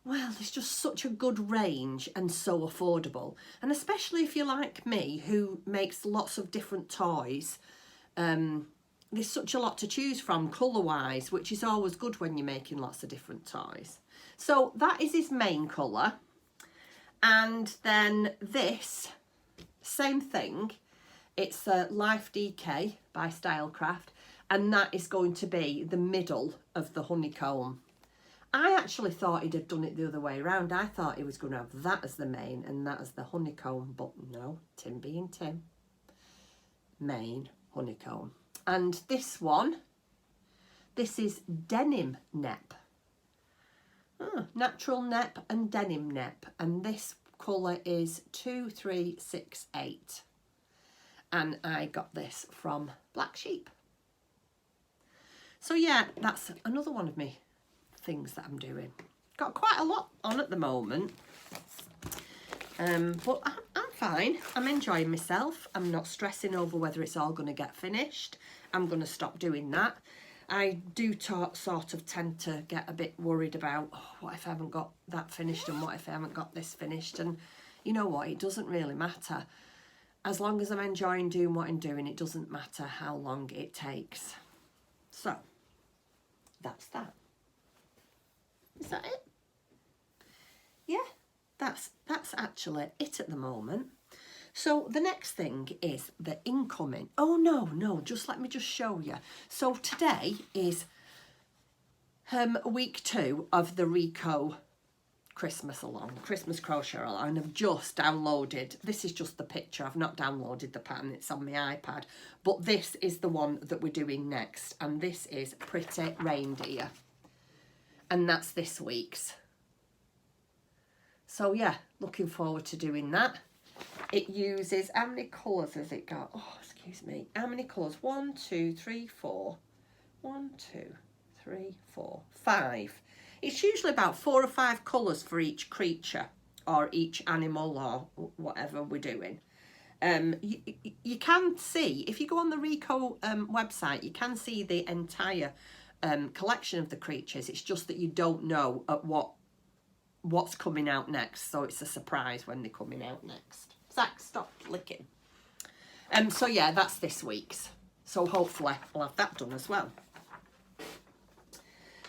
well, there's just such a good range and so affordable. And especially if you're like me, who makes lots of different toys, there's such a lot to choose from colour-wise, which is always good when you're making lots of different toys. So that is his main colour. And then this, same thing. It's a Life DK by Stylecraft. And that is going to be the middle of the honeycomb. I actually thought he'd have done it the other way around. I thought he was going to have that as the main and that as the honeycomb. But no, Tim being Tim. Main honeycomb. And this one, this is Denim Nep. Natural Nep and Denim Nep, and this colour is 2368, and I got this from Black Sheep. So yeah, that's another one of me things that I'm doing. Got quite a lot on at the moment, but I'm fine. I'm enjoying myself. I'm not stressing over whether it's all going to get finished. I'm going to stop doing that. I do sort of tend to get a bit worried about, oh, what if I haven't got that finished and what if I haven't got this finished? And you know what, it doesn't really matter. As long as I'm enjoying doing what I'm doing, it doesn't matter how long it takes. So, that's that. Is that it? Yeah, that's actually it at the moment. So the next thing is the incoming. Oh no, just let me just show you. So today is week 2 of the Rico Christmas crochet along, and I've just downloaded, this is just the picture, I've not downloaded the pattern, it's on my iPad, but this is the one that we're doing next, and this is Pretty Reindeer, and that's this week's. So yeah, looking forward to doing that. It uses, how many colours has it got? Oh, excuse me. How many colours? 1, 2, 3, 4. 1, 2, 3, 4, 5. It's usually about 4 or 5 colours for each creature or each animal or whatever we're doing. You can see, if you go on the Rico website, you can see the entire collection of the creatures. It's just that you don't know at what's coming out next, so it's a surprise when they're coming out next. Zach, stop licking. So yeah, that's this week's. So hopefully I'll have that done as well.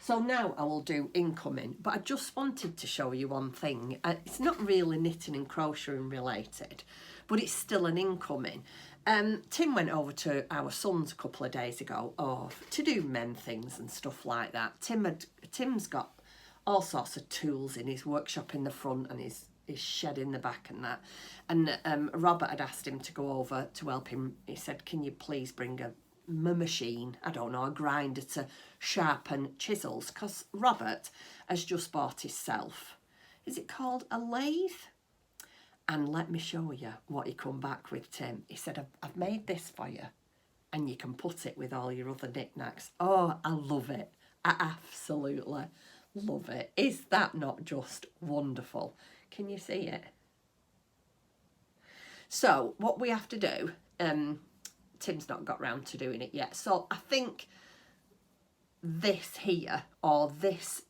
So now I will do incoming, but I just wanted to show you one thing. It's not really knitting and crocheting related, but it's still an incoming. Tim went over to our son's a couple of days ago to do men things and stuff like that. Tim's got all sorts of tools in his workshop in the front and his shed in the back and that. And Robert had asked him to go over to help him. He said, can you please bring a machine, I don't know, a grinder to sharpen chisels, because Robert has just bought himself, is it called a lathe? And let me show you what he come back with, Tim. He said, I've made this for you. and you can put it with all your other knickknacks. Oh, I love it. I absolutely love it. Is that not just wonderful? Can you see it? So what we have to do, Tim's not got round to doing it yet. So I think this here, or this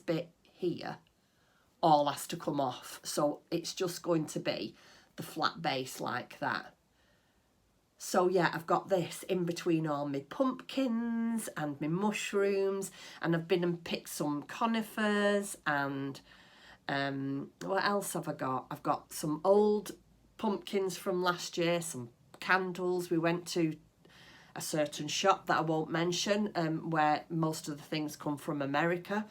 bit here, all has to come off. So it's just going to be the flat base like that. So yeah, I've got this in between all my pumpkins and my mushrooms, and I've been and picked some conifers, and what else have I got? I've got some old pumpkins from last year, some candles. We went to a certain shop that I won't mention, where most of the things come from America,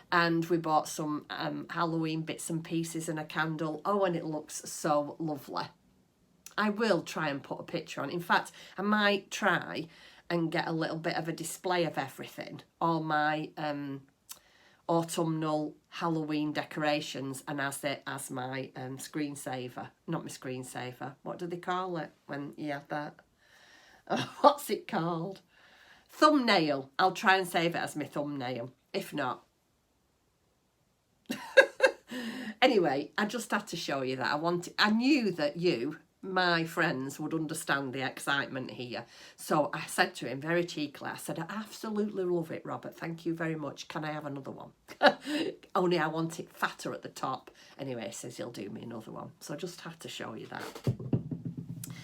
and we bought some Halloween bits and pieces and a candle. Oh, and it looks so lovely. I will try and put a picture on. In fact, I might try and get a little bit of a display of everything, all my autumnal Halloween decorations, and as my screensaver. Not my screensaver. What do they call it when you have that? What's it called? Thumbnail. I'll try and save it as my thumbnail. If not. Anyway, I just had to show you that. I knew that you, my friends, would understand the excitement here. So I said to him very cheekily, I said, I absolutely love it, Robert. Thank you very much. Can I have another one? Only I want it fatter at the top. Anyway, he says he'll do me another one. So I just had to show you that.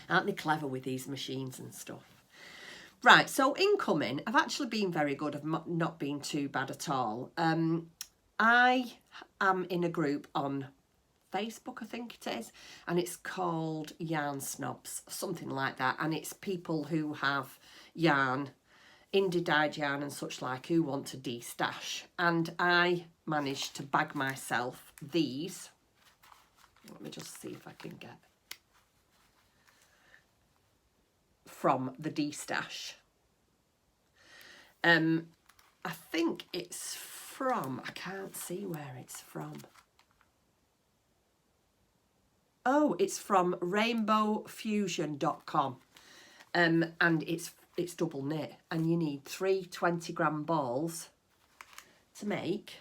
Aren't they clever with these machines and stuff? Right, so incoming, I've actually been very good. I've not been too bad at all. I am in a group on Facebook, I think it is, and it's called Yarn Snobs, something like that, and it's people who have yarn, indie dyed yarn and such like, who want to de-stash, and I managed to bag myself these. Let me just see if I can get from the de-stash. I think it's from, I can't see where it's from. Oh, it's from rainbowfusion.com, and it's double knit, and you need 3 20-gram balls to make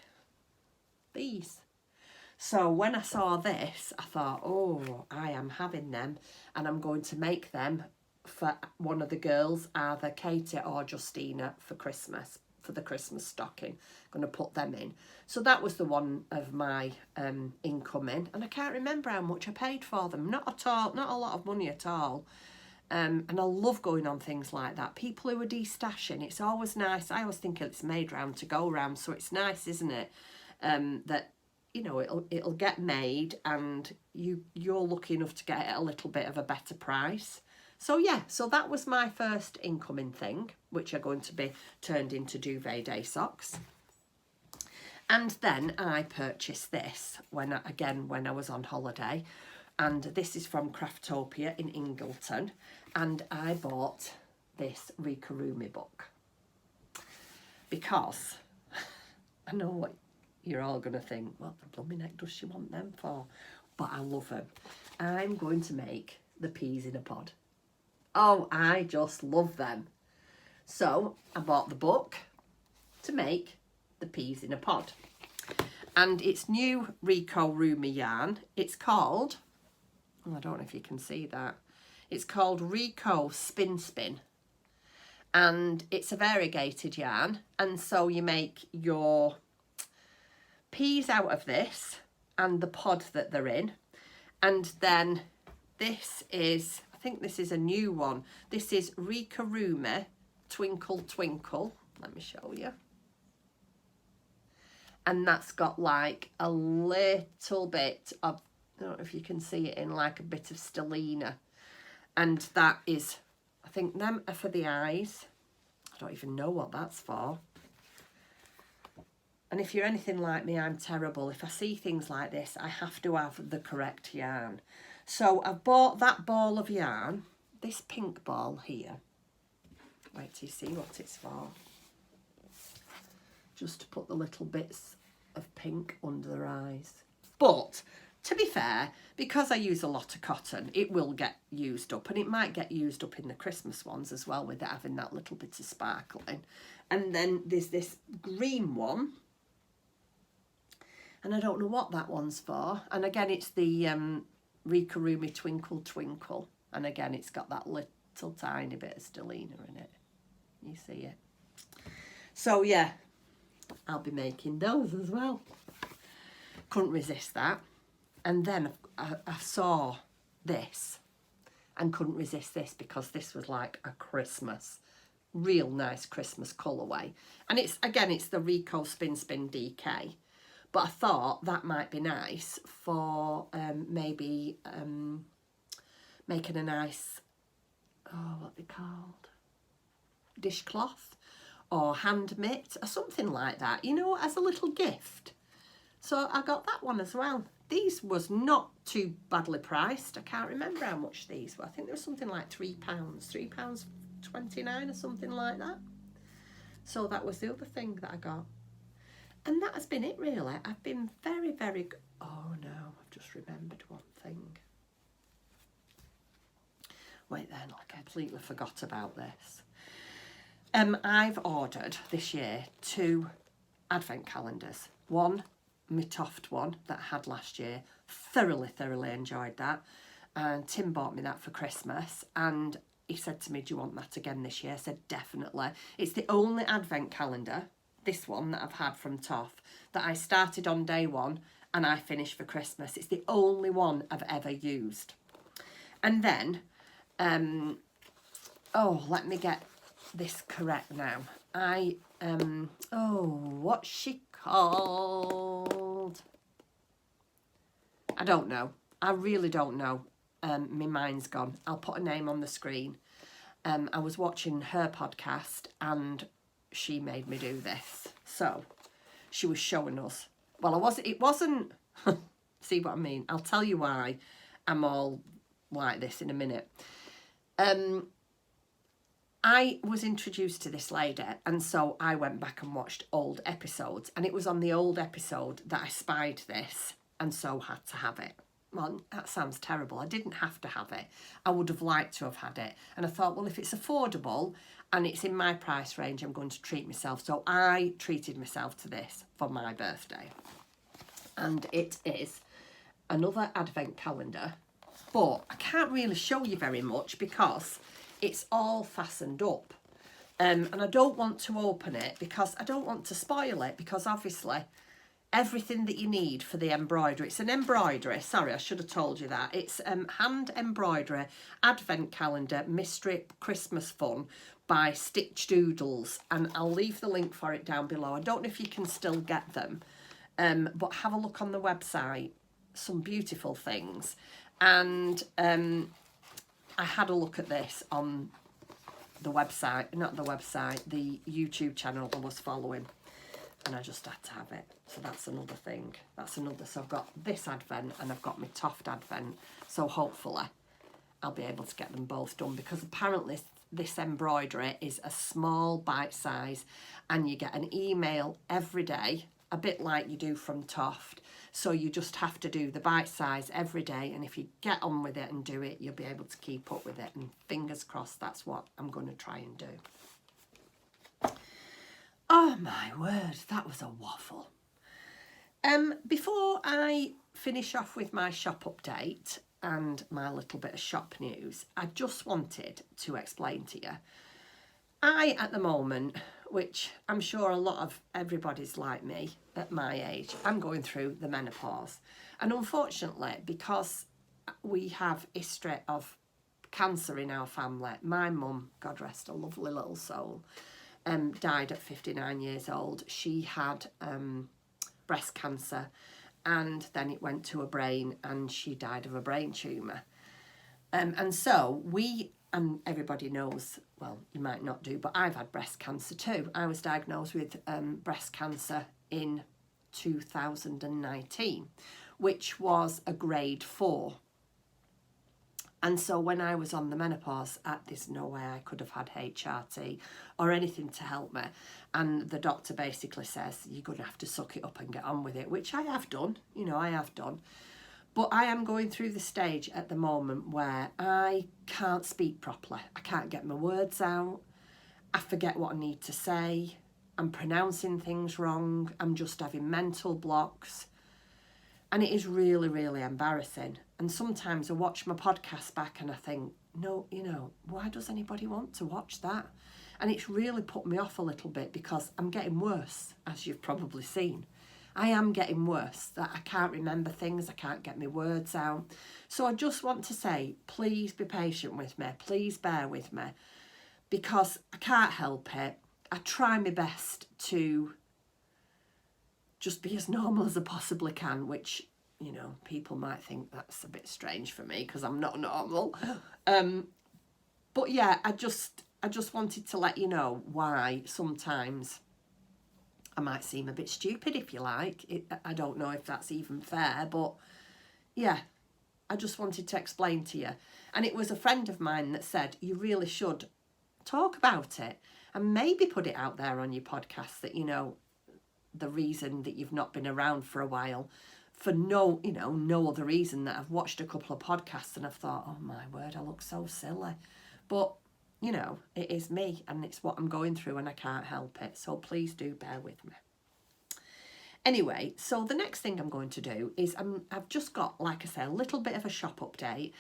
these. So when I saw this, I thought, oh, I am having them, and I'm going to make them for one of the girls, either Katie or Justina, for Christmas, for the Christmas stocking. I'm going to put them in. So that was the one of my incoming, and I can't remember how much I paid for them. Not at all, not a lot of money at all. And I love going on things like that. People who are de-stashing, it's always nice. I always think it's made round to go round, so it's nice, isn't it? That, you know, it'll get made, and you're lucky enough to get it at a little bit of a better price. So yeah, so that was my first incoming thing, which are going to be turned into duvet day socks. And then I purchased this when I was on holiday, and this is from Craftopia in Ingleton, and I bought this Rikarumi book because I know what you're all going to think, what the blooming heck does she want them for? But I love them. I'm going to make the peas in a pod. Oh, I just love them. So I bought the book to make the peas in a pod. And it's new Rikarumi yarn. It's called, oh, I don't know if you can see that. It's called Rico Spin Spin. And it's a variegated yarn. And so you make your peas out of this and the pod that they're in. And then this is, I think this is a new one. This is Rikarumi Twinkle Twinkle. Let me show you. And that's got like a little bit of, I don't know if you can see it, in like a bit of stellina. And that is, I think them are for the eyes. I don't even know what that's for. And if you're anything like me, I'm terrible. If I see things like this, I have to have the correct yarn. So I've bought that ball of yarn, this pink ball here. Wait till you see what it's for. Just to put the little bits of pink under their eyes. But to be fair, because I use a lot of cotton, it will get used up, and it might get used up in the Christmas ones as well, with it having that little bit of sparkling. And then there's this green one, and I don't know what that one's for. And again, it's the Rikarumi Twinkle Twinkle, and again, it's got that little tiny bit of stellina in it. You see it? So yeah, I'll be making those as well. Couldn't resist that. And then I saw this and couldn't resist this, because this was like a Christmas, real nice Christmas colourway. And it's, again, it's the Rico Spin Spin DK. But I thought that might be nice for maybe making a nice, what are they called? Dishcloth or hand mitt or something like that, you know, as a little gift. So I got that one as well. These was not too badly priced. I can't remember how much these were. I think there was something like £3, £3.29 or something like that. So that was the other thing that I got. And that has been it, really. I've been very, very good. Oh no, I've just remembered one thing. Wait then, I completely forgot about this. I've ordered this year 2 advent calendars. One, my Toft one that I had last year. Thoroughly enjoyed that. And Tim bought me that for Christmas. And he said to me, do you want that again this year? I said, definitely. It's the only advent calendar, this one that I've had from Toff, that I started on day one and I finished for Christmas. It's the only one I've ever used. And then, let me get this correct now. What's she called? I don't know. I really don't know. My mind's gone. I'll put a name on the screen. I was watching her podcast and she made me do this. So she was showing us. Well, it wasn't, see what I mean? I'll tell you why I'm all like this in a minute. I was introduced to this lady, and so I went back and watched old episodes, and it was on the old episode that I spied this and so had to have it. Well, that sounds terrible. I didn't have to have it. I would have liked to have had it. And I thought, well, if it's affordable and it's in my price range, I'm going to treat myself. So I treated myself to this for my birthday. And it is another advent calendar, but I can't really show you very much because it's all fastened up. And I don't want to open it because I don't want to spoil it, because obviously everything that you need for the embroidery. It's an embroidery. Sorry, I should have told you that. It's hand embroidery advent calendar Mistrip Christmas Fun by Stitch Doodles, and I'll leave the link for it down below. I don't know if you can still get them, but have a look on the website. Some beautiful things. And I had a look at this on the website, the YouTube channel I was following. And I just had to have it. So that's another thing. So I've got this advent and I've got my Toft advent. So hopefully I'll be able to get them both done, because apparently this embroidery is a small bite size and you get an email every day, a bit like you do from Toft. So you just have to do the bite size every day, and if you get on with it and do it, you'll be able to keep up with it. And fingers crossed, that's what I'm going to try and do. Oh my word, that was a waffle. Before I finish off with my shop update and my little bit of shop news, I just wanted to explain to you. At the moment, which I'm sure a lot of everybody's like me at my age, I'm going through the menopause. And unfortunately, because we have a history of cancer in our family, my mum, God rest her lovely little soul, died at 59 years old. She had breast cancer, and then it went to her brain and she died of a brain tumour. And so and everybody knows, well, you might not do, but I've had breast cancer too. I was diagnosed with breast cancer in 2019, which was a grade 4. And so when I was on the menopause, there's no way I could have had HRT or anything to help me. And the doctor basically says, you're going to have to suck it up and get on with it, which I have done, I have done. But I am going through the stage at the moment where I can't speak properly. I can't get my words out. I forget what I need to say. I'm pronouncing things wrong. I'm just having mental blocks. And it is really, really embarrassing. And sometimes I watch my podcast back and I think, no, you know, why does anybody want to watch that? And it's really put me off a little bit because I'm getting worse, as you've probably seen. I am getting worse, that I can't remember things, I can't get my words out. So I just want to say, please be patient with me, please bear with me, because I can't help it. I try my best to just be as normal as I possibly can, which, you know, people might think that's a bit strange for me because I'm not normal. But yeah, I just wanted to let you know why sometimes I might seem a bit stupid, if you like. I don't know if that's even fair, but yeah, I just wanted to explain to you. And it was a friend of mine that said, you really should talk about it and maybe put it out there on your podcast that, you know, the reason that you've not been around for a while for no other reason that I've watched a couple of podcasts and I've thought, oh my word, I look so silly. But, you know, it is me and it's what I'm going through and I can't help it. So please do bear with me. Anyway, so the next thing I'm going to do is I've just got, like I say, a little bit of a shop update.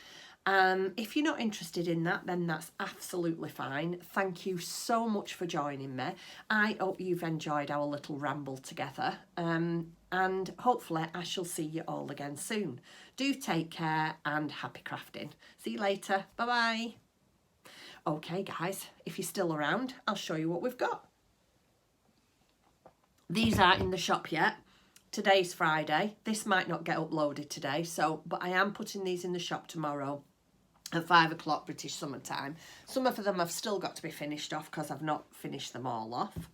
If you're not interested in that, then that's absolutely fine. Thank you so much for joining me. I hope you've enjoyed our little ramble together. And hopefully I shall see you all again soon. Do take care and happy crafting. See you later. Bye-bye. Okay, guys, if you're still around, I'll show you what we've got. These aren't in the shop yet. Today's Friday. This might not get uploaded today, but I am putting these in the shop tomorrow at 5 o'clock British summer time. Some of them have still got to be finished off because I've not finished them all off.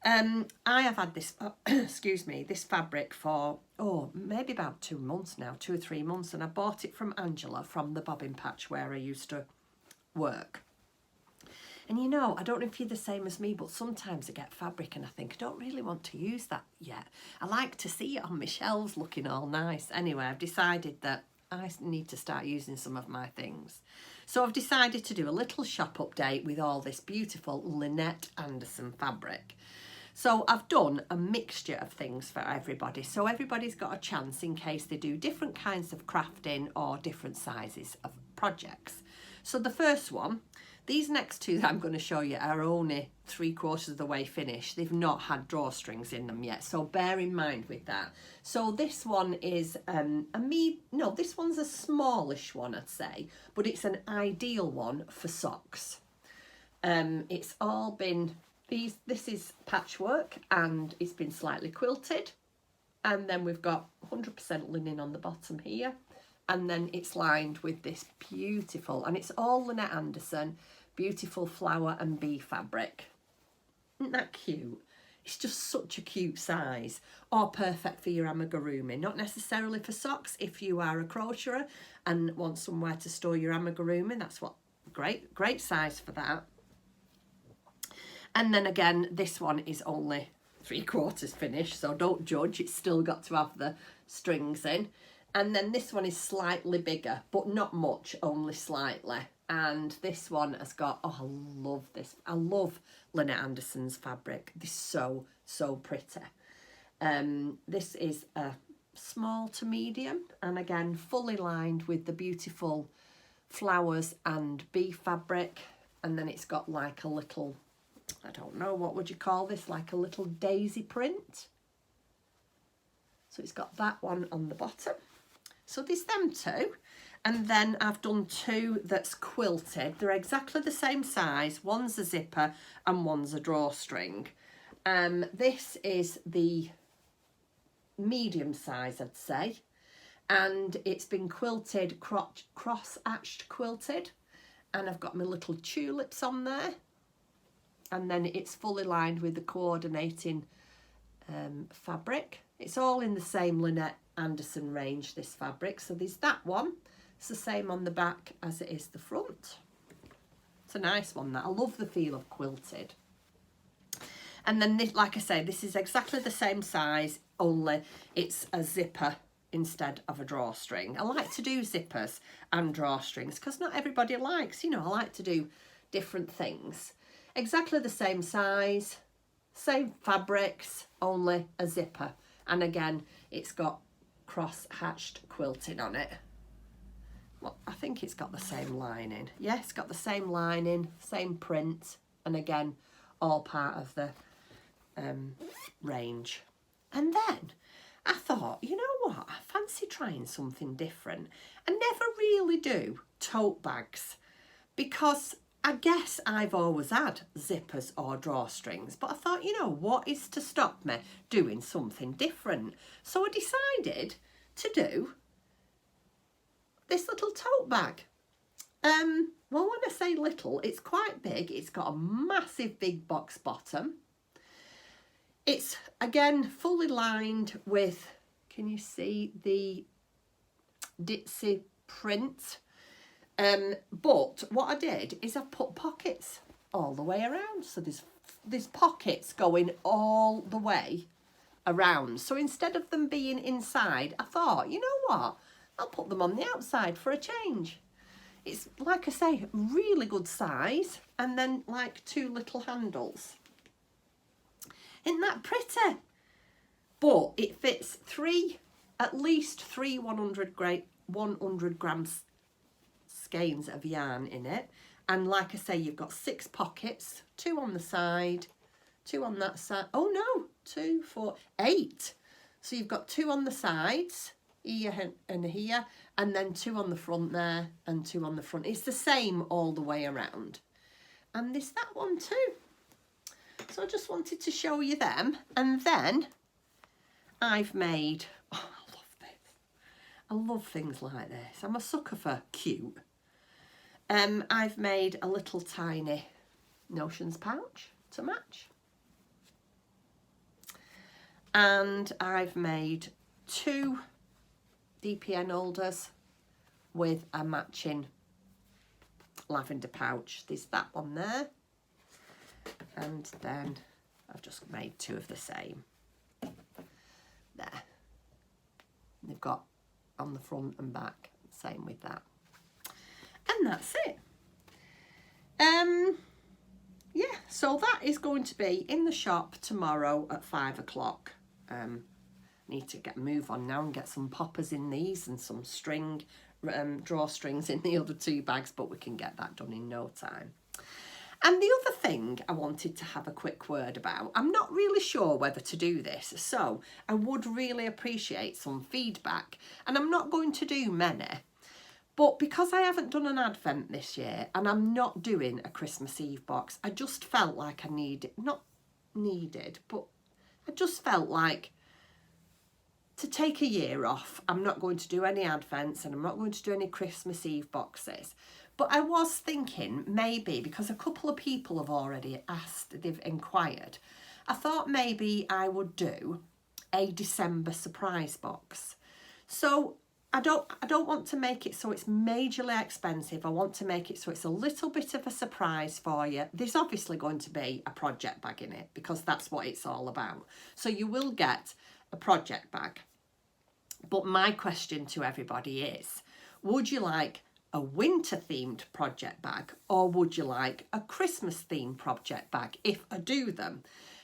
I have had this, excuse me, this fabric for, maybe about 2 months now, 2 or 3 months. And I bought it from Angela from the bobbin patch where I used to work. And you know, I don't know if you're the same as me, but sometimes I get fabric and I think, I don't really want to use that yet. I like to see it on my shelves looking all nice. Anyway, I've decided that I need to start using some of my things. So I've decided to do a little shop update with all this beautiful Lynette Anderson fabric. So I've done a mixture of things for everybody. So everybody's got a chance in case they do different kinds of crafting or different sizes of projects. So the first one, these next two that I'm going to show you are only 3/4 of the way finished. They've not had drawstrings in them yet, so bear in mind with that. So this one is this one's a smallish one, I'd say, but it's an ideal one for socks. It's all been this is patchwork and it's been slightly quilted, and then we've got 100% linen on the bottom here, and then it's lined with this beautiful, and it's all Lynette Anderson, beautiful flower and bee fabric. Isn't that cute? It's just such a cute size, or perfect for your amigurumi. Not necessarily for socks. If you are a crocheter and want somewhere to store your amigurumi, that's what great size for that. And then again, this one is only 3/4 finished, so don't judge. It's still got to have the strings in. And then this one is slightly bigger, but not much, only slightly. And this one has got, I love this. I love Lynette Anderson's fabric. This is so pretty. This is a small to medium, and again, fully lined with the beautiful flowers and bee fabric. And then it's got like a little, I don't know, what would you call this? Like a little daisy print. So it's got that one on the bottom. So there's them two. And then I've done two that's quilted. They're exactly the same size. One's a zipper and one's a drawstring. This is the medium size, I'd say. And it's been quilted, cross-hatched quilted. And I've got my little tulips on there. And then it's fully lined with the coordinating fabric. It's all in the same Lynette Anderson range, this fabric. So there's that one. It's the same on the back as it is the front. It's a nice one, that. I love the feel of quilted. And then, this, like I say, this is exactly the same size, only it's a zipper instead of a drawstring. I like to do zippers and drawstrings because not everybody likes, you know, I like to do different things. Exactly the same size, same fabrics, only a zipper. And again, it's got cross-hatched quilting on it. Well, I think it's got the same lining. Yeah, it's got the same lining, same print, and again, all part of the range. And then I thought, you know what, I fancy trying something different. I never really do tote bags because I guess I've always had zippers or drawstrings, but I thought, you know, what is to stop me doing something different? So I decided to do this little tote bag. Well, when I say little, it's quite big. It's got a massive big box bottom. It's, again, fully lined with, can you see the ditzy print? But what I did is I put pockets all the way around. So there's pockets going all the way around. So instead of them being inside, I thought, you know what? I'll put them on the outside for a change. It's, like I say, really good size. And then like two little handles. Isn't that pretty? But it fits at least three 100 grams skeins of yarn in it. And like I say, you've got 6 pockets, 2 on the side, 2 on that side. Oh no, 2, 4, 8. So you've got 2 on the sides, here and here, and then 2 on the front there and 2 on the front. It's the same all the way around. And there's that one too. So I just wanted to show you them. And then I've made, oh, I love this. I love things like this. I'm a sucker for cute. I've made a little tiny notions pouch to match. And I've made 2 DPN holders with a matching lavender pouch. There's that one there. And then I've just made 2 of the same. There. They've got on the front and back, same with that. And that's it. Yeah, so that is going to be in the shop tomorrow at 5 o'clock. Need to get a move on now and get some poppers in these and some string, drawstrings in the other 2 bags, but we can get that done in no time. And the other thing I wanted to have a quick word about, I'm not really sure whether to do this, so I would really appreciate some feedback. And I'm not going to do many, but because I haven't done an advent this year and I'm not doing a Christmas Eve box, I just felt like I just felt like to take a year off. I'm not going to do any advents and I'm not going to do any Christmas Eve boxes. But I was thinking maybe, because a couple of people have already asked, they've inquired, I thought maybe I would do a December surprise box. So I don't want to make it so it's majorly expensive. I want to make it so it's a little bit of a surprise for you. There's obviously going to be a project bag in it because that's what it's all about. So you will get a project bag. But my question to everybody is, would you like a winter themed project bag or would you like a Christmas themed project bag if I do them?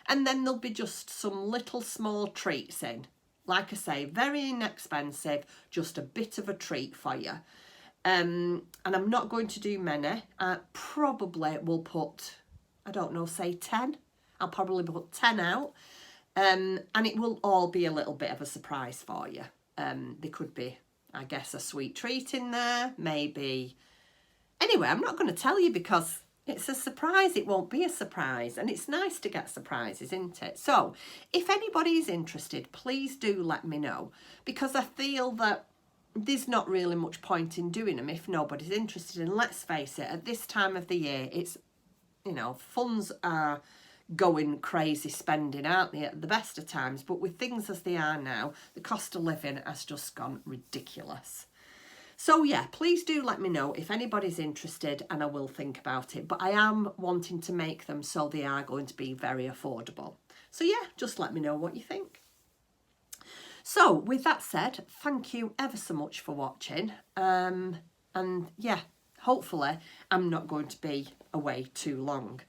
And then there'll be just some little small treats in. Like I say, very inexpensive, just a bit of a treat for you. And I'm not going to do many. I probably will put, I don't know, say 10. I'll probably put 10 out. And it will all be a little bit of a surprise for you. There could be, I guess, a sweet treat in there, maybe. Anyway, I'm not going to tell you because it's a surprise. It won't be a surprise. And it's nice to get surprises, isn't it? So if anybody is interested, please do let me know, because I feel that there's not really much point in doing them if nobody's interested. And let's face it, at this time of the year, it's, you know, funds are going crazy spending, aren't they, at the best of times? But with things as they are now, the cost of living has just gone ridiculous. So yeah, please do let me know if anybody's interested and I will think about it. But I am wanting to make them so they are going to be very affordable. So yeah, just let me know what you think. So with that said, thank you ever so much for watching. And yeah, hopefully I'm not going to be away too long.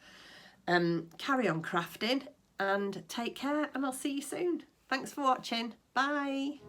Carry on crafting and take care, and I'll see you soon. Thanks for watching. Bye.